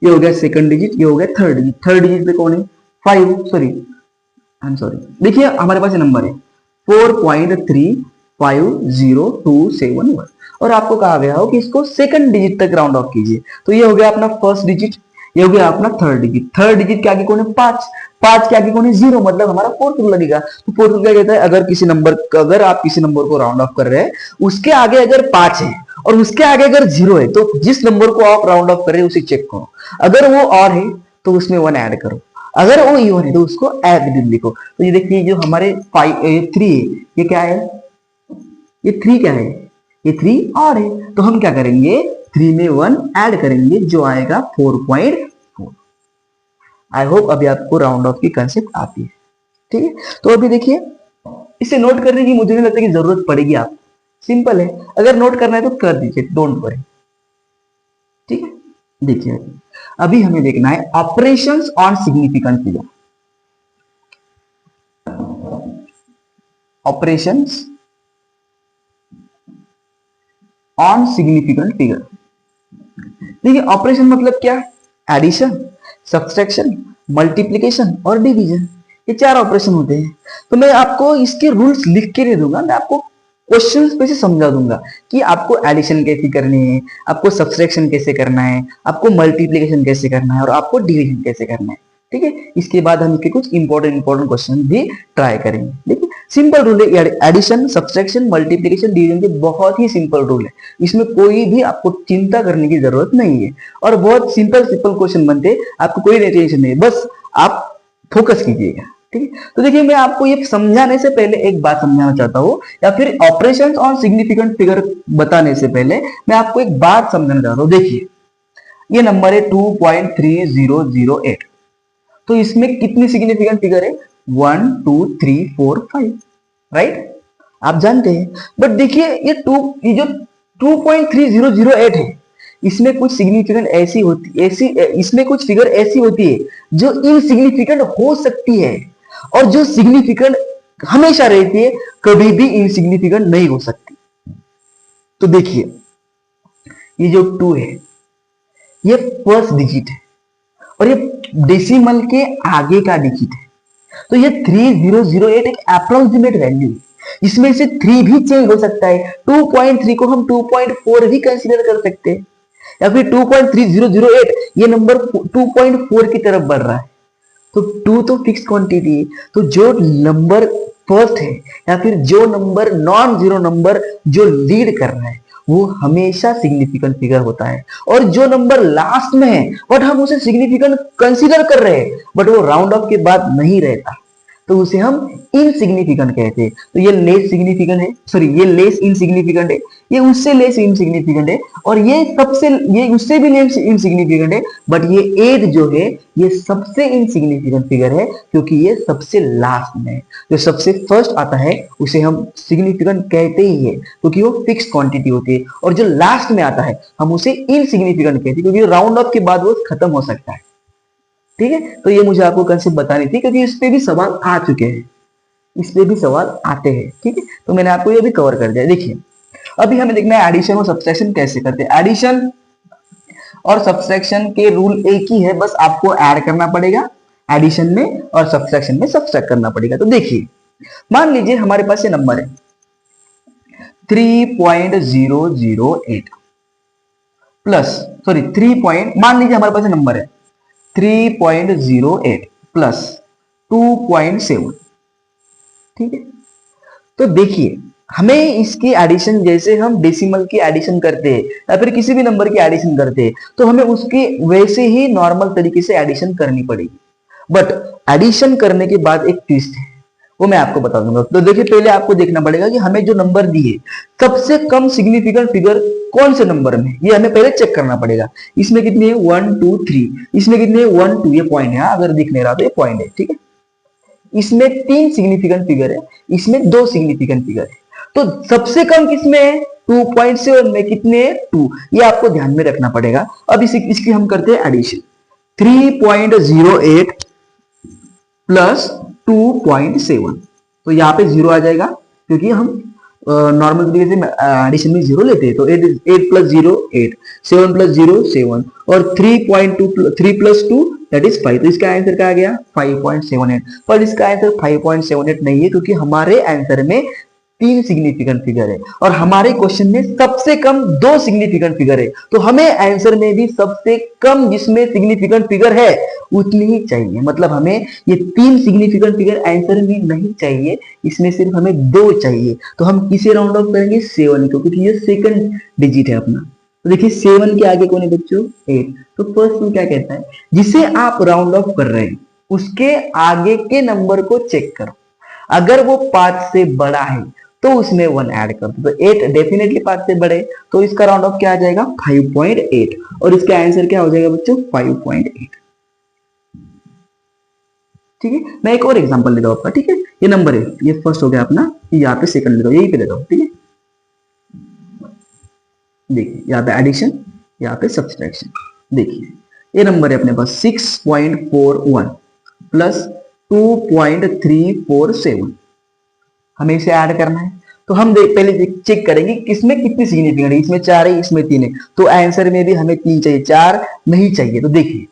ये हो गया सेकंड डिजिट, ये हो गया थर्ड डिजिट। थर्ड डिजिट पे कौन है? 5, देखिए हमारे पास ये नंबर है 4.35021 और आपको कहा गया हो कि इसको सेकंड डिजिट तक राउंड ऑफ कीजिए, तो ये हो गया अपना फर्स्ट डिजिट, ये हो गया अपना थर्ड डिजिट। थर्ड डिजिट के आगे कौन है? 5 के आगे कौन है? 0, मतलब हमारा फोर्थ रूल लगेगा। तो फोर्थ रूल क्या कहता है, अगर आप किसी नंबर को राउंड ऑफ कर रहे हैं उसके आगे अगर 5 है और उसके आगे अगर 0 है तो जिस नंबर को आप राउंड ऑफ कर रहे हैं उसे चेक करो, अगर वो और है तो उसमें 1 ऐड करो, अगर वो इवन है तो उसको एज इट इज लिखो। तो ये देखिए जो हमारे 3 है, ये क्या है? ये 3 क्या है? ये 3 और है, तो हम क्या करेंगे? 3 में 1 ऐड करेंगे जो आएगा 4.4। आई होप अभी आपको राउंड ऑफ की कंसेप्ट आती है। ठीक है, तो अभी देखिए इसे नोट करने की मुझे नहीं लगता कि जरूरत पड़ेगी आपको, सिंपल है, अगर नोट करना है तो कर दीजिए, डोंट वरी। ठीक है, देखिए अभी हमें देखना है operations on significant figure. Operations on significant figure. देखिए ऑपरेशन मतलब क्या, एडिशन, सब्सट्रैक्शन, मल्टीप्लिकेशन और डिवीजन, ये 4 ऑपरेशन होते हैं। तो मैं आपको इसके रूल्स लिख के दे दूंगा, मैं आपको क्वेश्चंस पे से समझा दूंगा कि आपको एडिशन कैसे करनी है, आपको सब्सट्रैक्शन कैसे करना है, आपको मल्टीप्लिकेशन कैसे करना है और आपको डिवीजन कैसे करना है। ठीक है, इसके बाद हम इसके कुछ इंपॉर्टेंट क्वेश्चन भी ट्राई करेंगे। देखिए सिंपल रूल है, एडिशन, सब्सट्रैक्शन, मल्टीप्लिकेशन, डिवीजन के बहुत ही सिंपल रूल है, इसमें कोई भी आपको चिंता करने की जरूरत नहीं है और बहुत सिंपल सिंपल क्वेश्चन बनते हैं, आपको कोई टेंशन नहीं, बस आप फोकस कीजिएगा। ठीक है, तो देखिए मैं आपको ये समझाने से पहले एक बात समझाना चाहता हूँ, या फिर ऑपरेशंस ऑन सिग्निफिकेंट फिगर बताने से पहले मैं आपको एक बात समझाना चाहता हूँ। देखिए ये नंबर है 2.3008, तो इसमें कितनी सिग्निफिकेंट फिगर है, 1 2 3 4 5, राइट, आप जानते हैं। बट देखिए ये जो 2.3008 है, इसमें कुछ सिग्निफिकेंट इसमें कुछ फिगर ऐसी होती है जो इनसिग्निफिकेंट हो सकती है, और जो सिग्निफिकेंट हमेशा रहती है, कभी भी इनसिग्निफिकेंट नहीं हो सकती। तो देखिए ये जो 2 है ये फर्स्ट डिजिट है और ये डेसिमल के आगे का डिजिट है, तो ये 3008 एक अप्रोक्सीमेट वैल्यू है, इसमें से 3 भी चेंज हो सकता है। 2.3 को हम 2.4 भी कंसीडर कर सकते हैं, या फिर 2.3008 ये नंबर 2.4 की तरफ बढ़ रहा है, तो 2 तो फिक्स क्वांटिटी है, तो जो नंबर फर्स्ट है या फिर जो नंबर नॉन जीरो नंबर जो लीड कर रहा है वो हमेशा सिग्निफिकेंट फिगर होता है, और जो नंबर लास्ट में है बट हम उसे सिग्निफिकेंट कंसीडर कर रहे हैं बट वो राउंड ऑफ के बाद नहीं रहता, तो उसे हम इनसिग्निफिकेंट कहते हैं। तो ये लेस सिग्निफिकेंट है, सॉरी ये लेस इनसिग्निफिकेंट है, ये उससे लेस इनसिग्निफिकेंट है, और ये उससे भी लेस इनसिग्निफिकेंट है, बट ये 8 जो है ये सबसे इनसिग्निफिकेंट फिगर है क्योंकि ये सबसे लास्ट में है। जो सबसे फर्स्ट आता है उसे हम सिग्निफिकेंट कहते ही है क्योंकि वो फिक्स क्वांटिटी होती है, और जो लास्ट में आता है हम उसे इनसिग्निफिकेंट कहते हैं क्योंकि राउंड ऑफ के बाद वो खत्म हो सकता है। ठीक है, तो ये मुझे आपको कंसेप्ट बतानी थी क्योंकि इस पे भी सवाल आ चुके हैं, इस पे भी सवाल आते हैं। ठीक है, तो मैंने आपको ये भी कवर कर दिया। देखिए अभी हमें देखना है एडिशन और सब्सट्रैक्शन कैसे करते हैं। एडिशन और सब्सट्रैक्शन के रूल एक ही है, बस आपको ऐड करना पड़ेगा एडिशन में और सब्सट्रैक्शन में सब्सट्रैक्ट करना पड़ेगा। तो देखिए मान लीजिए हमारे पास ये नंबर है 3.008 प्लस, सॉरी 3 मान लीजिए हमारे पास नंबर है 3.08 प्लस 2.7। ठीक है, तो देखिए हमें इसकी एडिशन जैसे हम डेसिमल की एडिशन करते हैं या फिर किसी भी नंबर की एडिशन करते हैं तो हमें उसके वैसे ही नॉर्मल तरीके से एडिशन करनी पड़ेगी, बट एडिशन करने के बाद एक ट्विस्ट है वो मैं आपको बता दूंगा। तो देखिए पहले आपको देखना पड़ेगा कि हमें जो नंबर दिए सबसे कम सिग्निफिकेंट फिगर कौन से नंबर में, ये हमें पहले चेक करना पड़ेगा। इसमें कितने है 1 2 3, इसमें कितने 1 2, ये पॉइंट है, अगर दिख नहीं रहा तो ये पॉइंट है। ठीक है, इसमें 3 सिग्निफिकेंट फिगर है, इसमें 2 सिग्निफिकेंट फिगर है, तो सबसे कम किसमें है 2.7 में, कितने 2, ये आपको ध्यान में रखना पड़ेगा। अब इसकी हम करते हैं एडिशन, 3.08 प्लस 2.7, तो यहाँ पे 0 आ जाएगा क्योंकि हम नॉर्मल तरीके से एडिशन में 0 लेते हैं। तो 8 प्लस 0 8, 7 प्लस 0 7, और 3 प्लस 2 दैट इज 5, तो इसका आंसर क्या आ गया 5.78। पर इसका आंसर 5.78 नहीं है क्योंकि हमारे आंसर में 3 सिग्निफिकेंट फिगर है और हमारे क्वेश्चन में सबसे कम 2 सिग्निफिकेंट फिगर है, तो हमें आंसर में भी सबसे कम जिसमें सिग्निफिकेंट फिगर है उतनी ही चाहिए। मतलब हमें ये 3 सिग्निफिकेंट फिगर आंसर में नहीं चाहिए, इसमें सिर्फ हमें 2 चाहिए। तो हम किसे राउंड ऑफ करेंगे 7 को, क्योंकि ये सेकंड डिजिट है अपना। तो देखिए 7 के आगे कौन है बच्चों 8। तो फर्स्ट में क्या कहता है, जिसे आप राउंड ऑफ कर रहे हैं उसके आगे के नंबर को चेक करो, अगर वो 5 से बड़ा है तो उसमें 1 ऐड कर दो। तो 8 डेफिनेटली 5 से बड़े, तो इसका राउंड ऑफ क्या आ जाएगा 5.8, और इसका आंसर क्या हो जाएगा बच्चों 5.8। ठीक है, मैं एक और एग्जांपल लेता हूं आपका, ठीक है। ये नंबर है, ये फर्स्ट हो गया अपना, यहाँ पे सेकंड लेता हूं, यही पे लेता हूं, ठीक है। देखिए यहाँ पे एडिशन, यहाँ पे सब्सट्रैक्शन। देखिए ये नंबर है अपने पास 6.41 प्लस 2.347, हमें इसे ऐड करना है। तो हम पहले चेक करेंगे किसमें कितनी सिग्निफिकेंट है, इसमें 4 है, इसमें 3 है, तो आंसर में भी हमें 3 चाहिए, 4 नहीं चाहिए। तो देखिए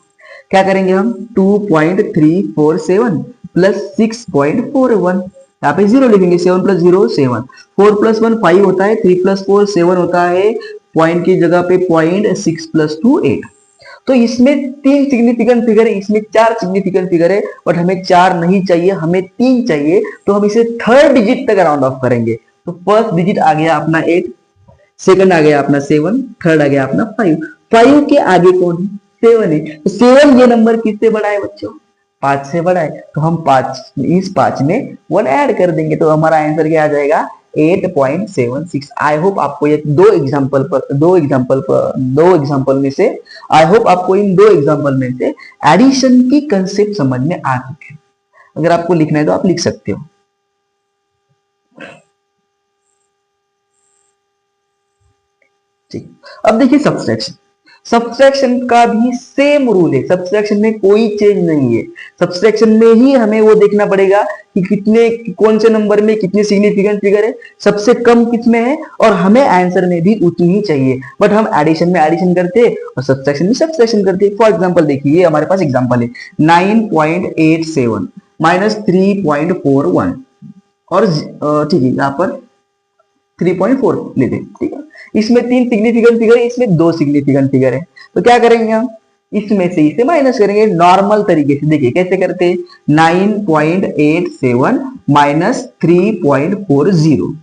क्या करेंगे हम, 2.347 प्लस 6.41, यहाँ पे 0 लिखेंगे, 7 प्लस 0 7, 4 प्लस 1 5 होता है, 3 प्लस 4 7 होता है, पॉइंट की जगह पे पॉइंट, 6 प्लस 2 8। तो इसमें 3 सिग्निफिकेंट फिगर है, इसमें 4 सिग्निफिकेंट फिगर है, बट हमें 4 नहीं चाहिए, हमें 3 चाहिए। तो हम इसे थर्ड डिजिट तक राउंड ऑफ करेंगे। तो फर्स्ट डिजिट आ गया अपना 8, सेकंड आ गया अपना 7, थर्ड आ गया अपना 5। 5 के आगे कौन है, 7 है। तो 7 ये नंबर किससे बड़ा है बच्चों, 5 से बड़ा है। तो हम 5 इस 5 में 1 ऐड कर देंगे, तो हमारा आंसर क्या आ जाएगा, 8.76। आई होप आपको ये दो एग्जांपल में से आई होप आपको इन 2 एग्जांपल में से एडिशन की कंसेप्ट समझ में आ चुके हैं। अगर आपको लिखना है तो आप लिख सकते हो। ठीक, अब देखिए सब्सट्रैक्शन। सब्सट्रैक्शन का भी सेम रूल है, सब्सट्रैक्शन में कोई चेंज नहीं है। सब्सट्रैक्शन में ही हमें वो देखना पड़ेगा कि कितने, कौन से नंबर में कितने सिग्निफिकेंट फिगर है, सबसे कम किसमें है, और हमें आंसर में भी उतनी ही चाहिए। बट हम एडिशन में एडिशन करते हैं और सब्सट्रैक्शन में सब्सट्रैक्शन करते हैं। फॉर एग्जांपल देखिए, ये हमारे पास एग्जांपल है 9.87 माइनस 3.41, और ठीक है यहाँ पर 3.4 लेते हैं, ठीक है। इसमें 3 सिग्निफिकेंट फिगर है, इसमें 2 सिग्निफिकेंट फिगर है। तो क्या करेंगे हम, इसमें से इसे माइनस करेंगे नॉर्मल तरीके से। देखिए कैसे करते हैं, 9.87 माइनस 3.40,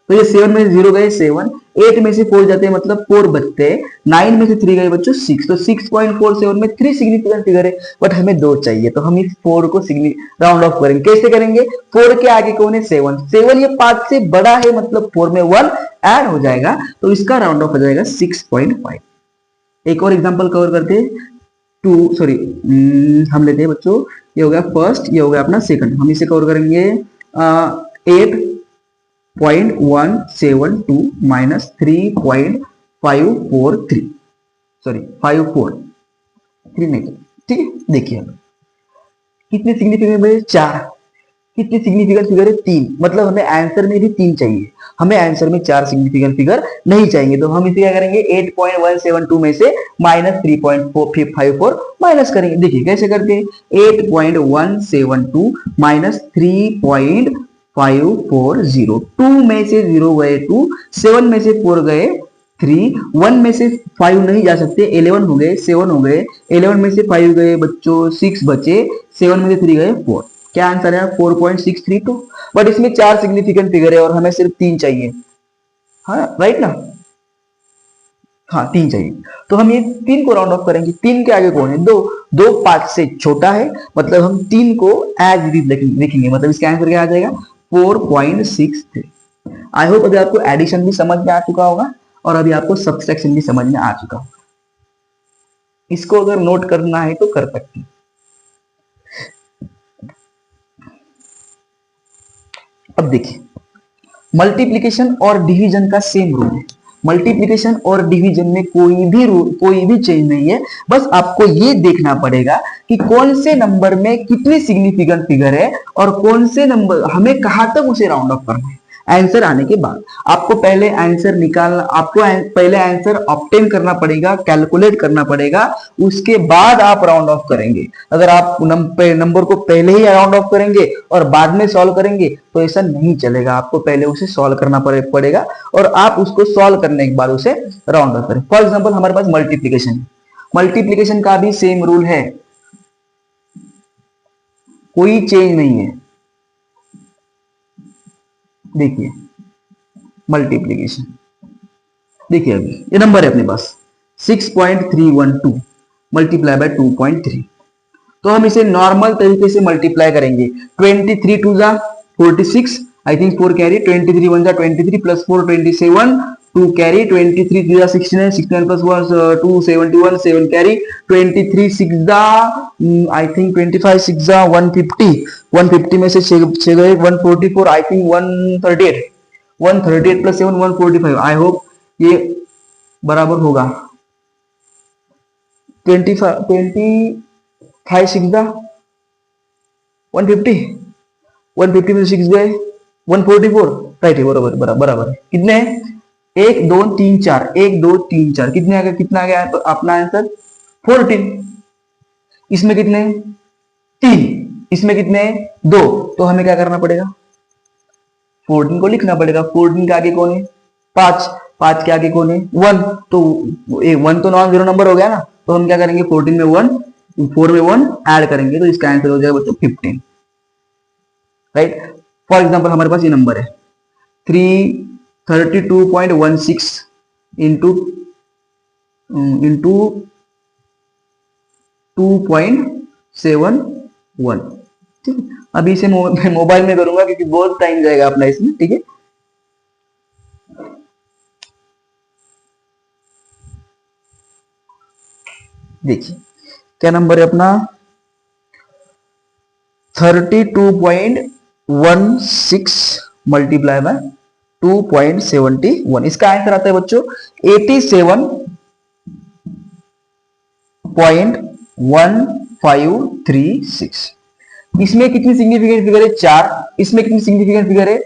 तो ये 7 में से 0 गए 7, 8 में से 4 जाते हैं, मतलब 4 बचते हैं, 9 में से 3 गए बच्चों 6, तो 6.47 में 3 सिग्निफिकेंट फिगर है, बट हमें 2 चाहिए। तो हम इस 4 को राउंड ऑफ करेंगे। कैसे करेंगे, 4 के आगे कौन है, 7, 7 ये 5 से बड़ा है, मतलब 4 में 1 ऐड हो जाएगा, तो इसका राउंड ऑफ हो जाएगा 6.5। एक और एग्जांपल कवर करते हैं, हम लेते हैं बच्चों, ये हो गया फर्स्ट, ये हो गया अपना सेकंड, हम इसे कवर करेंगे 8.172 माइनस 3.543, सॉरी 543 नहीं, ठीक है। देखिए कितने सिग्निफिकेंट है, 4, कितने सिग्निफिकेंट फिगर है, 3, मतलब हमें आंसर में भी 3 चाहिए, हमें आंसर में 4 सिग्निफिकेंट फिगर नहीं चाहिए। तो हम इसे क्या करेंगे, 8.172 में से माइनस 3.454 माइनस करेंगे। देखिए कैसे करते हैं, 8.172 माइनस 3.540, 2 में से 0 गए 2, 7 में से 4 गए 3, 1 में से 5 नहीं जा सकते, 11 हो गए, 7 हो गए, 11 में से 5 गए बच्चों, 6 बचे, 7 में से 3 गए 4, क्या आंसर है 4.632। बट इसमें 4 सिग्निफिकेंट फिगर है और हमें सिर्फ 3 चाहिए, हाँ राइट ना, हाँ 3 चाहिए। तो हम ये 3 को राउंड ऑफ करेंगे। 3 के आगे कौन है, 2, 2 5 से छोटा है, मतलब हम 3 को एज इट इज लिखेंगे, मतलब इसका आंसर क्या आ जाएगा 4.63। आई होप अभी आपको एडिशन भी समझ में आ चुका होगा और अभी आपको सब्सट्रैक्शन भी समझ में आ चुका होगा। इसको अगर नोट करना है तो कर सकते हैं। अब देखिए मल्टीप्लिकेशन और डिवीजन का सेम रूल है। मल्टीप्लिकेशन और डिवीजन में कोई भी चेंज नहीं है, बस आपको ये देखना पड़ेगा कि कौन से नंबर में कितनी सिग्निफिकेंट फिगर है और कौन से नंबर हमें कहां तक उसे राउंड ऑफ करना है। आंसर आने के बाद आपको पहले आंसर निकालना, आपको पहले आंसर ऑब्टेन करना पड़ेगा, कैलकुलेट करना पड़ेगा, उसके बाद आप राउंड ऑफ करेंगे। अगर आप नंबर को पहले ही राउंड ऑफ करेंगे और बाद में सॉल्व करेंगे तो ऐसा नहीं चलेगा, आपको पहले उसे सॉल्व करना पड़ेगा और आप उसको सॉल्व करने के बाद उसे राउंड ऑफ करें। फॉर एग्जाम्पल हमारे पास मल्टीप्लीकेशन, मल्टीप्लीकेशन का भी सेम रूल है, कोई चेंज नहीं है। देखिए मल्टीप्लीकेशन, देखिए अभी ये नंबर है अपने पास 6.312 मल्टीप्लाई बाय 2.3, तो हम इसे नॉर्मल तरीके से मल्टीप्लाई करेंगे। 23 2 जा 46, आई थिंक 4 कैरी, 23 1 जा 23 plus 4 27, 2 carry, 23 3 69, 69 plus 1 2 71, 7 carry, 23 6 I think 25 6 150, 150 में से 6 गए 144, I think 138, 138 plus 7 145, I hope ये बराबर होगा। 25 6 150, 150 में से 6 गए 144, राइट है, बराबर बराबर है। कितने हैं? 1 2 3 4, 1 2 3 4, कितने आ गया, कितना आ गया अपना आंसर 14। इसमें कितने 3, इसमें कितने 2, तो हमें क्या करना पड़ेगा 14 को लिखना पड़ेगा। 14 के आगे कौन है 5, 5 के आगे कौन है 1, तो 1 तो नॉन जीरो नंबर हो गया ना, तो हम क्या करेंगे 14 में 1 4 में 1 ऐड करेंगे, तो इसका आंसर हो जाएगा बच्चों 15, राइट। फॉर एग्जांपल हमारे पास ये नंबर है 332.16 इंटू 2.71, ठीक है। अभी इसे मोबाइल में करूंगा क्योंकि बहुत टाइम जाएगा अपना इसमें, ठीक है। देखिए क्या नंबर है अपना 32.16 मल्टीप्लाई बाय 2.71, इसका आंसर आता है बच्चों 87.1536। इसमें कितनी सिग्निफिकेंट फिगर है 4, इसमें कितनी सिग्निफिकेंट फिगर है,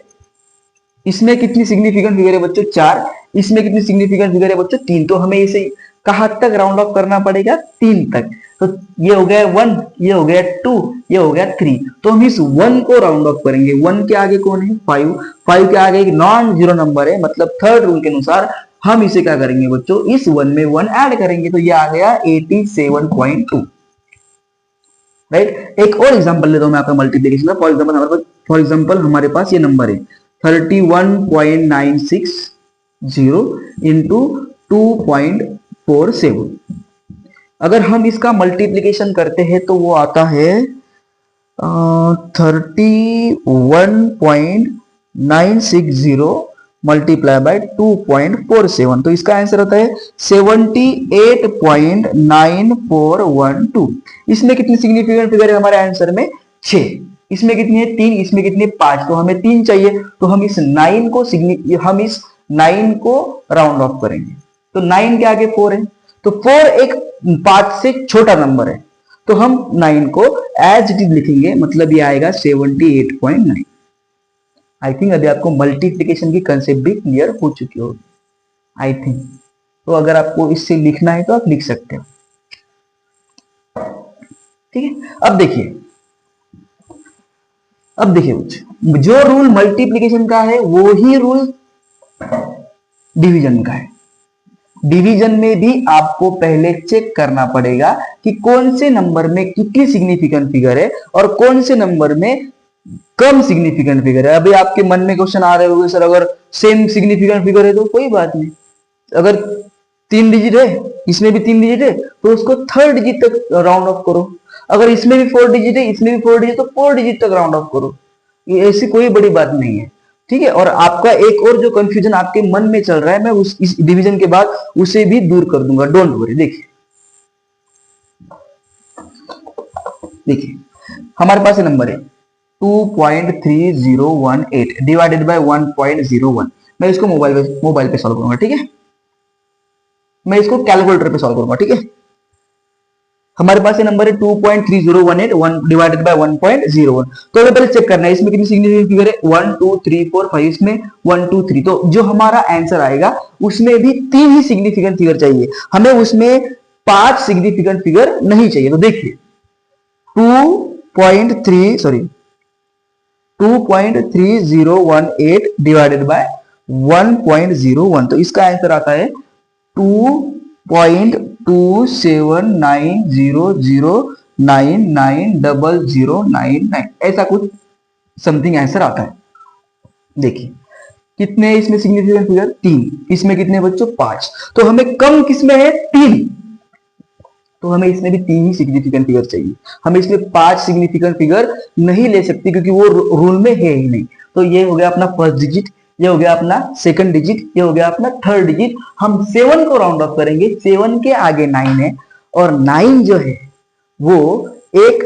इसमें कितनी सिग्निफिकेंट फिगर है बच्चों 4, इसमें कितनी सिग्निफिकेंट फिगर है बच्चों 3, तो हमें इसे कहां तक राउंड ऑफ करना पड़ेगा 3 तक। तो ये हो गया 1, ये हो गया 2, ये हो गया 3, तो हम इस 1 को राउंड ऑफ करेंगे। 1 के आगे कौन है 5, 5 के आगे एक नॉन जीरो नंबर है, मतलब थर्ड रूल के अनुसार हम इसे क्या करेंगे बच्चों इस 1 में 1 ऐड करेंगे, तो ये आ गया 87.2, राइट। एक और एग्जांपल लेता हूं मैं आपका मल्टीप्लिकेशन का। फॉर एग्जांपल हमारे पास ये नंबर है 31.960 इंटू 2.47। अगर हम इसका मल्टीप्लिकेशन करते हैं तो वो आता है 31.960 मल्टीप्लाई बाय 2.47, तो इसका आंसर होता है 78.9412। इसमें कितनी सिग्निफिकेंट फिगर है हमारे आंसर में 6, इसमें कितनी है 3, इसमें कितनी है 5, तो हमें 3 चाहिए, तो हम इस 9 को राउंड ऑफ करेंगे। तो 9 के आगे 4 है, तो 4 एक 5 से छोटा नंबर है, तो हम 9 को एज इट इज लिखेंगे, मतलब ये आएगा 78.9। आई थिंक अभी आपको मल्टीप्लिकेशन की कंसेप्ट भी क्लियर हो चुकी होगी, आई थिंक। तो अगर आपको इससे लिखना है तो आप लिख सकते हो, ठीक है। अब देखिए जो रूल मल्टीप्लिकेशन का है वो ही रूल डिवीजन का है। डिवीजन में भी आपको पहले चेक करना पड़ेगा कि कौन से नंबर में कितनी सिग्निफिकेंट फिगर है और कौन से नंबर में कम सिग्निफिकेंट फिगर है। अभी आपके मन में क्वेश्चन आ रहे होंगे सर अगर सेम सिग्निफिकेंट फिगर है तो कोई बात नहीं, अगर 3 डिजिट है इसमें भी 3 डिजिट है तो उसको थर्ड डिजिट तक राउंड ऑफ करो, अगर इसमें भी 4 डिजिट है इसमें भी 4 डिजिट तो 4 डिजिट तक राउंड ऑफ करो, ये ऐसी कोई बड़ी बात नहीं है, ठीक है। और आपका एक और जो कंफ्यूजन आपके मन में चल रहा है मैं इस डिवीजन के बाद उसे भी दूर कर दूंगा, डोंट वरी। देखिए हमारे पास नंबर है 2.3018 डिवाइडेड बाय 1.01। मैं इसको मोबाइल पे सॉल्व करूंगा, ठीक है। मैं इसको कैलकुलेटर पे सॉल्व करूंगा, ठीक है। हमारे पास ये नंबर है 2.3018 डिवाइडेड बाय 1.01। तो हमें पहले चेक करना है इसमें कितनी सिग्निफिकेंट फिगर है 1 2 3 4 5, इसमें 1 2 3, तो जो हमारा आंसर आएगा उसमें भी 3 ही सिग्निफिकेंट फिगर चाहिए, हमें उसमें 5 सिग्निफिकेंट फिगर नहीं चाहिए। तो देखिए 2.3018 डिवाइडेड बाय 1.01, तो इसका आंसर आता है 2.2790099099, ऐसा कुछ समथिंग आंसर आता है। देखिए कितने इसमें सिग्निफिकेंट फिगर 3, इसमें कितने बच्चों 5, तो हमें कम किसमें है 3, तो हमें इसमें भी 3 ही सिग्निफिकेंट फिगर चाहिए, हम इसमें 5 सिग्निफिकेंट फिगर नहीं ले सकते क्योंकि वो रूल में है ही नहीं। तो ये हो गया अपना फर्स्ट डिजिट, ये हो गया अपना सेकंड डिजिट, ये हो गया अपना थर्ड डिजिट। हम 7 को राउंड ऑफ करेंगे, 7 के आगे 9 है और 9 जो है वो एक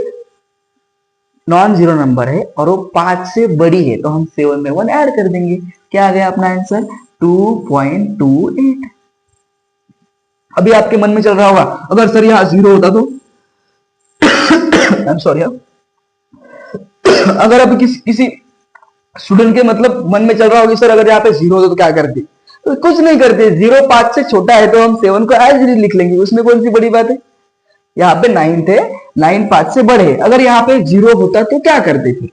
नॉन जीरो नंबर है और वो 5 से बड़ी है, तो हम 7 में 1 ऐड कर देंगे। क्या आ गया अपना आंसर? 2.28। अभी आपके मन में चल रहा होगा अगर सर यहाँ 0 होता तो आई एम सॉरी, अगर अभी किसी स्टूडेंट के मतलब मन में चल रहा होगा सर अगर यहाँ पे 0 होता तो क्या करते? तो कुछ नहीं करते, 0 5 से छोटा है तो हम 7 को एज इट इज लिख लेंगे, उसमें कौन सी बड़ी बात है। यहाँ पे 9 थे, 9 5 से बड़े, अगर यहाँ पे 0 होता तो क्या करते फिर?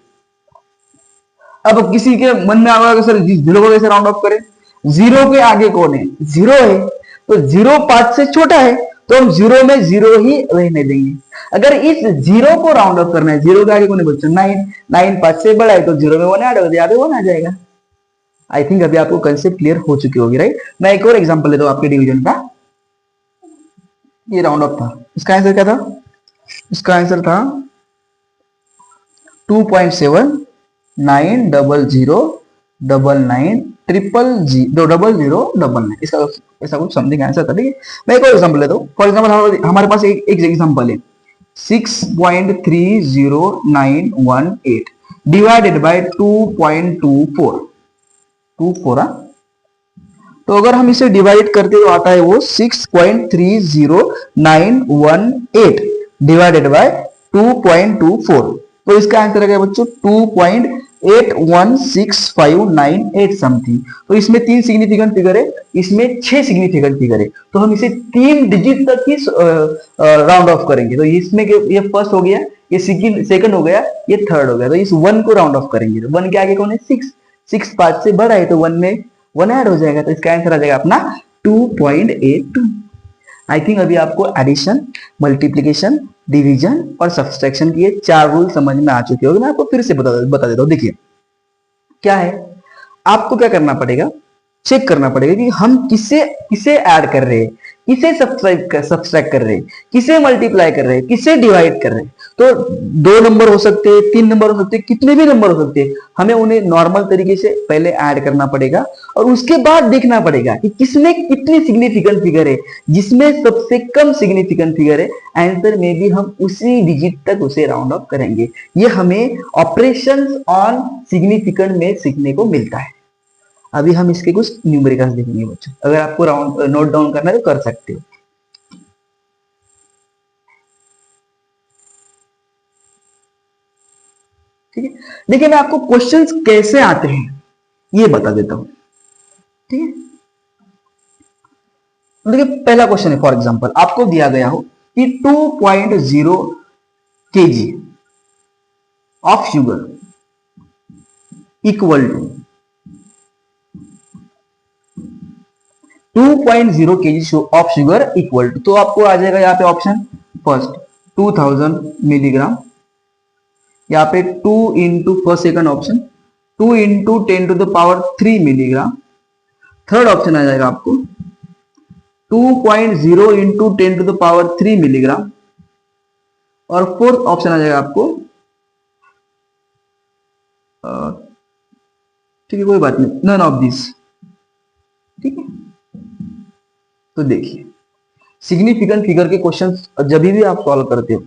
अब किसी के मन में आएगा सर 0 को कैसे राउंड ऑफ करें? 0 के आगे कौन है? 0 है, तो 0 5 से छोटा है तो हम 0 में 0 ही रहने देंगे। अगर इस 0 को राउंड ऑफ करना है, 0 के आगे कौन है बच्चों? 9, 9 5 से बड़ा है तो 0 में 1 ऐड होगा, यहाँ पे 1 आ जाएगा। आई थिंक अभी आपको कंसेप्ट क्लियर हो चुकी होगी, राइट। मैं एक और एग्जांपल लेता हूं आपके डिवीजन का। ये राउंड ऑफ था, इसका आंसर क्या था? इसका आंसर था 2.7900999 इसका ऐसा कुछ समथिंग आंसर था, ठीक है। मैं एक और एग्जांपल लेता हूं। फॉर एग्जांपल हमारे पास एक एग्जांपल है 6.30918 डिवाइडेड बाय 2.24 तो अगर हम इसे डिवाइड करते तो आता है वो 6.30918 डिवाइडेड बाय 2.24। तो इसका आंसर है क्या बच्चों? 2.816598 समथिंग। तो इसमें 3 सिग्निफिकेंट फिगर है, इसमें 6 सिग्निफिकेंट फिगर है, तो हम इसे 3 डिजिट तक ही राउंड ऑफ करेंगे। तो इसमें ये फर्स्ट हो गया, ये सेकंड हो गया, ये थर्ड हो गया, तो इस 1 को राउंड ऑफ करेंगे। तो 1 के आगे कौन है? 6 5 से बड़ा है तो 1 में 1 ऐड हो जाएगा, तो इसका आंसर आ जाएगा अपना 2.82। आई थिंक अभी आपको एडिशन, मल्टीप्लिकेशन, डिवीजन और सब्सट्रैक्शन की ये 4 रूल समझ में आ चुके होंगे। मैं आपको फिर से बता देता हूं। देखिए क्या है, आपको क्या करना पड़ेगा, चेक करना पड़ेगा कि हम किसे ऐड कर रहे हैं, किसे सब्सट्रैक्ट कर रहे हैं, किसे मल्टीप्लाई कर रहे हैं, किसे डिवाइड कर रहे हैं। तो 2 नंबर हो सकते हैं, 3 नंबर हो सकते हैं, कितने भी नंबर हो सकते हैं, हमें उन्हें नॉर्मल तरीके से पहले ऐड करना पड़ेगा और उसके बाद देखना पड़ेगा कि किसमें कितनी सिग्निफिकेंट फिगर है। जिसमें सबसे कम सिग्निफिकेंट फिगर है, आंसर में भी हम उसी डिजिट तक उसे राउंड ऑफ करेंगे। ये हमें ऑपरेशंस ऑन सिग्निफिकेंट में सीखने को मिलता है। अभी हम इसके कुछ न्यूमेरिकल्स देखेंगे बच्चों, अगर आपको राउंड नोट डाउन करना है तो कर सकते हो, ठीक है। देखिए मैं आपको क्वेश्चंस कैसे आते हैं ये बता देता हूं, ठीक है। देखिए पहला क्वेश्चन है, फॉर एग्जांपल आपको दिया गया हो कि 2.0 kg of sugar equal to 2.0 kg of sugar equal to, तो आपको आ जाएगा यहाँ पे ऑप्शन फर्स्ट 2000 मिलीग्राम, यहाँ पे 2 into first second option 2 into 10 to the power 3 milligram, third option आ जाएगा आपको 2.0 into 10 to the power 3 milligram, और फोर्थ ऑप्शन आ जाएगा आपको, ठीक है कोई बात नहीं, नन ऑफ दिस, ठीक है। तो देखिए सिग्निफिकेंट फिगर के क्वेश्चंस जब भी आप सॉल्व करते हो,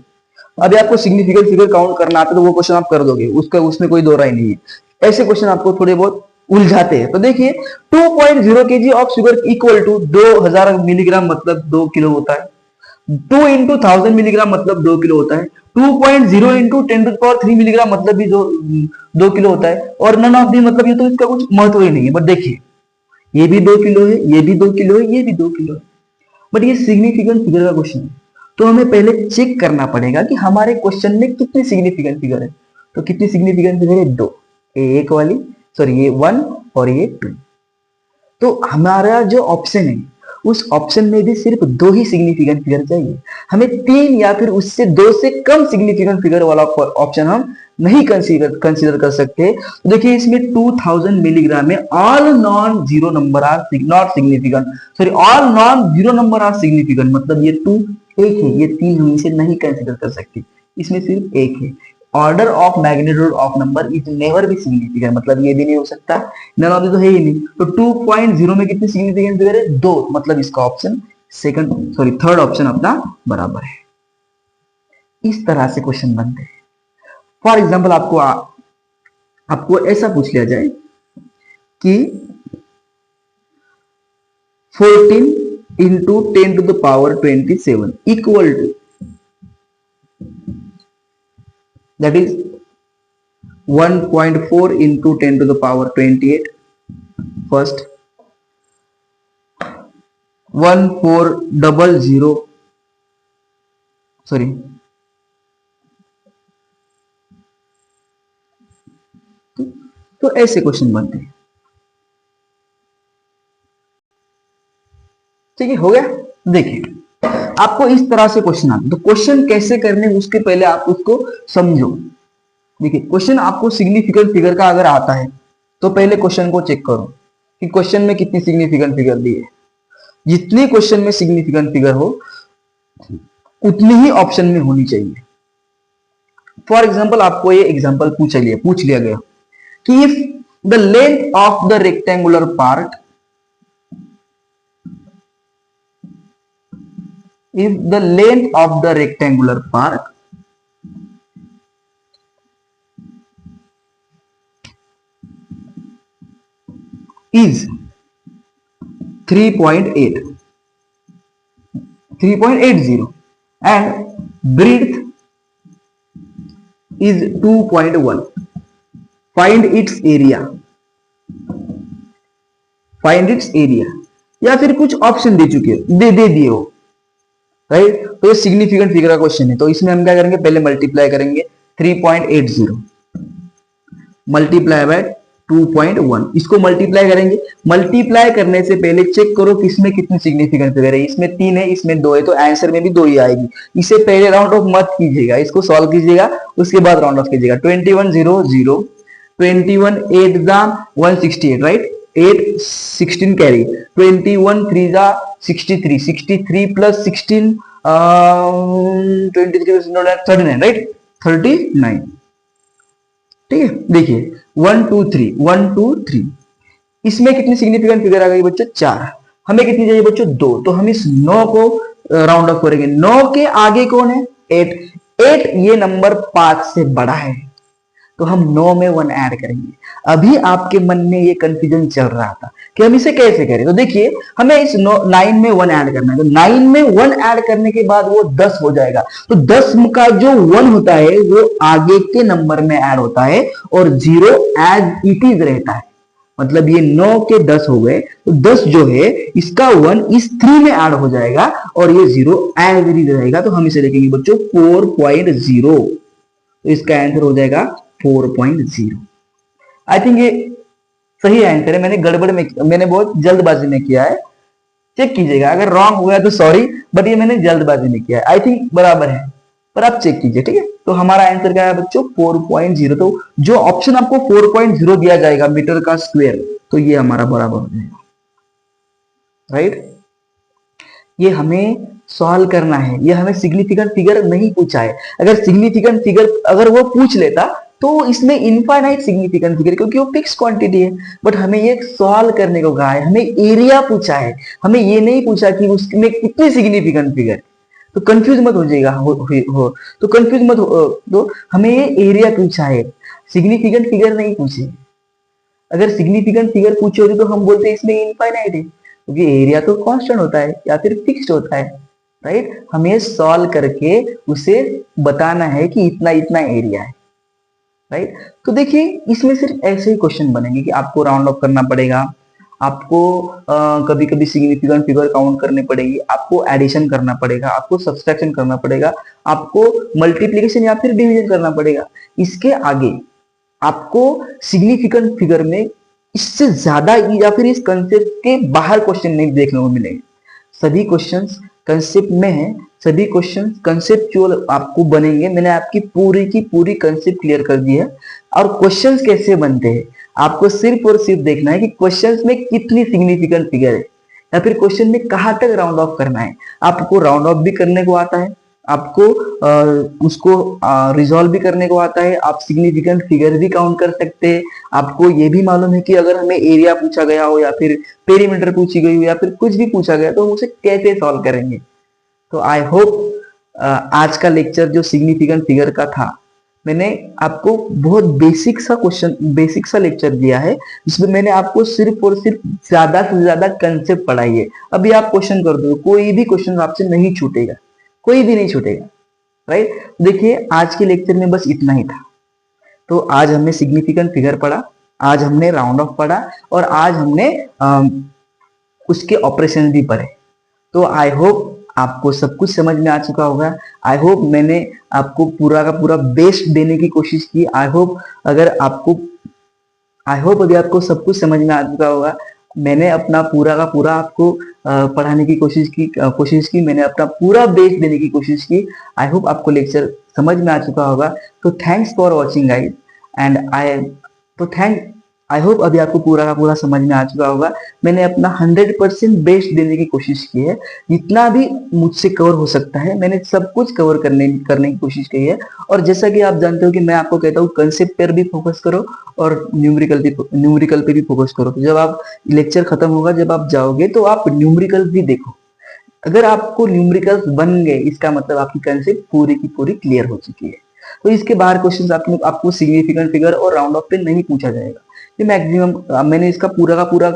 अभी आपको सिग्निफिकेंट फिगर काउंट करना आता है तो वो क्वेश्चन आप कर दोगे, उसमें कोई दो राय नहीं है। ऐसे क्वेश्चन आपको थोड़े बहुत उलझाते हैं। तो देखिए 2.0 kg of sugar equal to 2000 milligram मतलब 2 किलो होता है, 2 इंटू 1000 मिलीग्राम मतलब 2 किलो होता है, 2.0 इंटू 10 टू पावर 3 मिलीग्राम मतलब भी 2 किलो होता है, और नन ऑफ दी मतलब ये तो इसका कुछ महत्व ही नहीं है। बट देखिए ये भी 2 किलो है, ये भी 2 किलो है, ये भी 2 किलो है, बट ये सिग्निफिकेंट फिगर का क्वेश्चन है, तो हमें पहले चेक करना पड़ेगा कि हमारे क्वेश्चन में कितनी सिग्निफिकेंट फिगर है। तो कितनी सिग्निफिकेंट फिगर है? 2, एक वाली, सॉरी ये 1 और ये 2। तो हमारा जो ऑप्शन है उस ऑप्शन में भी सिर्फ 2 ही सिग्निफिकेंट फिगर चाहिए, हमें 3 या फिर उससे 2 से कम सिग्निफिकेंट फिगर वाला ऑप्शन हम नहीं कंसीडर कर सकते। तो देखिए इसमें 2000 मिलीग्राम में all non zero number are not significant, sorry all non zero number are significant, मतलब ये 2 एक है, ये 3 हम इसे नहीं कंसीडर कर सकते, इसमें सिर्फ एक है। Order of magnitude of number is never be significant, मतलब ये भी नहीं हो सकता, नन ऑफ द तो है ही नहीं। तो 2.0 में कितनी सिग्निफिकेंट फिगर है? 2, मतलब इसका ऑप्शन थर्ड ऑप्शन अपना बराबर है। इस तरह से क्वेश्चन बनते हैं। फॉर एग्जाम्पल आपको ऐसा पूछ लिया जाए कि 14 into 10 to the power 27 equal to, that is 1.4 into 10 to the power 28, first 1400, sorry, तो ऐसे क्वेश्चन बनते हैं। ठीक है, हो गया। देखिए आपको इस तरह से क्वेश्चन आते, तो क्वेश्चन कैसे करने उसके पहले आप उसको समझो। देखिए क्वेश्चन आपको सिग्निफिकेंट फिगर का अगर आता है तो पहले क्वेश्चन को चेक करो कि क्वेश्चन में कितनी सिग्निफिकेंट फिगर दी है। जितनी क्वेश्चन में सिग्निफिकेंट फिगर हो उतनी ही ऑप्शन में होनी चाहिए। फॉर एग्जाम्पल आपको ये एग्जाम्पल पूछ लिया गया कि if the length of the rectangular part, if the length of the rectangular part is 3.80 and breadth is 2.1, find its area, या फिर कुछ ऑप्शन दे दिए हो, राइट। तो ये सिग्निफिकेंट फिगर का क्वेश्चन है, तो इसमें हम क्या करेंगे, पहले मल्टीप्लाई करेंगे 3.80 मल्टीप्लाई बाय 2.1, इसको मल्टीप्लाई करेंगे। मल्टीप्लाई करने से पहले चेक करो कि इसमें कितनी सिग्निफिकेंट फिगर है। इसमें 3 है, इसमें 2 है, तो आंसर में भी 2 ही आएगी। इसे पहले राउंड ऑफ मत कीजिएगा, इसको सॉल्व कीजिएगा, उसके बाद राउंड ऑफ कीजिएगा। 2100, 21 8 168, राइट, 8 16 कैरी, 21 3 63, 63 प्लस 16 23 39, राइट, 39। ठीक है, देखिए 1 2 3, इसमें कितनी सिग्निफिकेंट फिगर आ गई बच्चों? 4। हमें कितनी चाहिए बच्चों? 2। तो हम इस 9 को राउंड ऑफ करेंगे। 9 के आगे कौन है? 8 ये नंबर 5 से बड़ा है, तो हम 9 में 1 ऐड करेंगे। अभी आपके मन में ये कंफ्यूजन चल रहा था कि हम इसे कैसे करें, तो देखिए हमें इस 9 में 1 ऐड करना है। तो 9 में 1 ऐड करने के बाद वो 10 हो जाएगा। तो 10 का जो 1 होता है वो आगे के नंबर में ऐड होता है और 0 एज इट इज रहता है। मतलब ये 9 के 10 हो गए, तो 10 जो है इसका 1 इस 3 में ऐड हो जाएगा और ये 0 एज इट इज रहेगा। तो हम इसे लिखेंगे बच्चों 4.0, तो इसका आंसर हो जाएगा 4.0। आई थिंक ये सही आंसर है। मैंने बहुत जल्दबाजी में किया है, चेक कीजिएगा। अगर रॉन्ग हुआ है तो सॉरी, बट ये मैंने जल्दबाजी में किया है। आई थिंक बराबर है, पर आप चेक कीजिए, ठीक है। तो हमारा आंसर क्या है बच्चों? 4.0। तो जो ऑप्शन आपको 4.0 दिया जाएगा मीटर का स्क्वायर, तो ये हमारा बराबर हो जाएगा, राइट। ये हमें सॉल्व करना है, ये हमें सिग्निफिकेंट फिगर नहीं पूछा है। अगर सिग्निफिकेंट फिगर अगर वो पूछ लेता तो इसमें इनफाइनाइट सिग्निफिकेंट फिगर, क्योंकि वो फिक्स क्वांटिटी है। बट हमें ये सॉल्व करने को कहा है, हमें एरिया पूछा है, हमें ये नहीं पूछा कि उसमें कितनी सिग्निफिकेंट फिगर। तो कंफ्यूज मत हो जाएगा, तो कंफ्यूज मत हो, तो हमें ये एरिया पूछा है, सिग्निफिकेंट फिगर नहीं पूछे। अगर सिग्निफिकेंट फिगर पूछे होते तो हम बोलते इसमें इनफाइनाइट है, क्योंकि एरिया तो कांस्टेंट होता है या फिर फिक्स्ड होता है, राइट। हमें सॉल्व करके उसे बताना है कि इतना इतना एरिया है, राइट। तो देखिए इसमें सिर्फ ऐसे ही क्वेश्चन बनेंगे कि आपको राउंड ऑफ करना पड़ेगा, आपको कभी कभी सिग्निफिकेंट फिगर काउंट करने पड़ेगी, आपको एडिशन करना पड़ेगा, आपको सब्सट्रैक्शन करना पड़ेगा, आपको मल्टीप्लिकेशन या फिर डिवीजन करना पड़ेगा। इसके आगे आपको सिग्निफिकेंट फिगर में इससे ज्यादा या फिर इस कंसेप्ट के बाहर क्वेश्चन नहीं देखने को मिलेंगे। सभी क्वेश्चंस कंसेप्ट में है, सभी क्वेश्चन कंसेप्चुअल आपको बनेंगे। मैंने आपकी पूरी की पूरी कंसेप्ट क्लियर कर दी है। और क्वेश्चंस कैसे बनते हैं आपको सिर्फ और सिर्फ देखना है कि क्वेश्चंस में कितनी सिग्निफिकेंट फिगर है या फिर क्वेश्चन में कहां तक राउंड ऑफ करना है। आपको राउंड ऑफ भी करने को आता है, आपको उसको रिजॉल्व भी करने को आता है, आप सिग्निफिकेंट फिगर भी काउंट कर सकते हैं। आपको ये भी मालूम है कि अगर हमें एरिया पूछा गया हो या फिर पेरीमीटर पूछी गई हो या फिर कुछ भी पूछा गया तो हम उसे कैसे सॉल्व करेंगे। तो आई होप आज का लेक्चर जो सिग्निफिकेंट फिगर का था, मैंने आपको बहुत बेसिक सा लेक्चर दिया है, जिसमें मैंने आपको सिर्फ और सिर्फ ज्यादा से ज्यादा कंसेप्ट पढ़ाई है। अभी आप क्वेश्चन कर दो, कोई भी क्वेश्चन आपसे नहीं छूटेगा, कोई भी नहीं छूटेगा, राइट। देखिए आज के लेक्चर में बस इतना ही था। तो आज हमने सिग्निफिकेंट फिगर पढ़ा, आज हमने राउंड ऑफ पढ़ा और आज हमने उसके ऑपरेशन भी पढ़े। तो आई होप आपको सब कुछ समझ में आ चुका होगा। आई होप मैंने आपको पूरा का पूरा बेस्ट देने की कोशिश की। आई होप अभी आपको सब कुछ समझ में आ चुका होगा। मैंने अपना पूरा का पूरा आपको पढ़ाने की कोशिश की, मैंने अपना पूरा बेस्ट देने की कोशिश की। आई होप आपको लेक्चर समझ में आ चुका होगा। तो thanks for watching guys and I hope अभी आपको पूरा का पूरा समझ में आ चुका होगा। मैंने अपना 100% बेस्ट देने की कोशिश की है, जितना भी मुझसे कवर हो सकता है मैंने सब कुछ कवर करने की कोशिश की है। और जैसा कि आप जानते हो कि मैं आपको कहता हूँ कंसेप्ट पर भी फोकस करो और न्यूमेरिकल पे भी फोकस करो। तो जब आप लेक्चर खत्म होगा, जब आप जाओगे तो आप न्यूमेरिकल भी देखो। अगर आपको न्यूमेरिकल्स बन गए इसका मतलब आपकी कंसेप्ट पूरी की पूरी क्लियर हो चुकी है। तो इसके बाहर क्वेश्चंस आपको सिग्निफिकेंट फिगर और राउंड ऑफ पे नहीं पूछा जाएगा। ये मैक्सिमम मैंने इसका पूरा का पूरा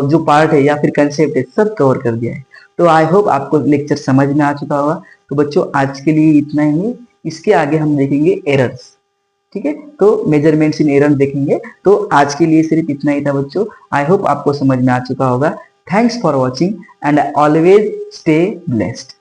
जो पार्ट है या फिर कंसेप्ट है सब कवर कर दिया है। तो आई होप आपको लेक्चर समझ में आ चुका होगा। तो बच्चों आज के लिए इतना ही है, इसके आगे हम देखेंगे एरर्स, ठीक है। तो मेजरमेंट्स इन एरर देखेंगे। तो आज के लिए सिर्फ इतना ही था बच्चों। आई होप आपको समझ में आ चुका होगा। Thanks for watching and always stay blessed.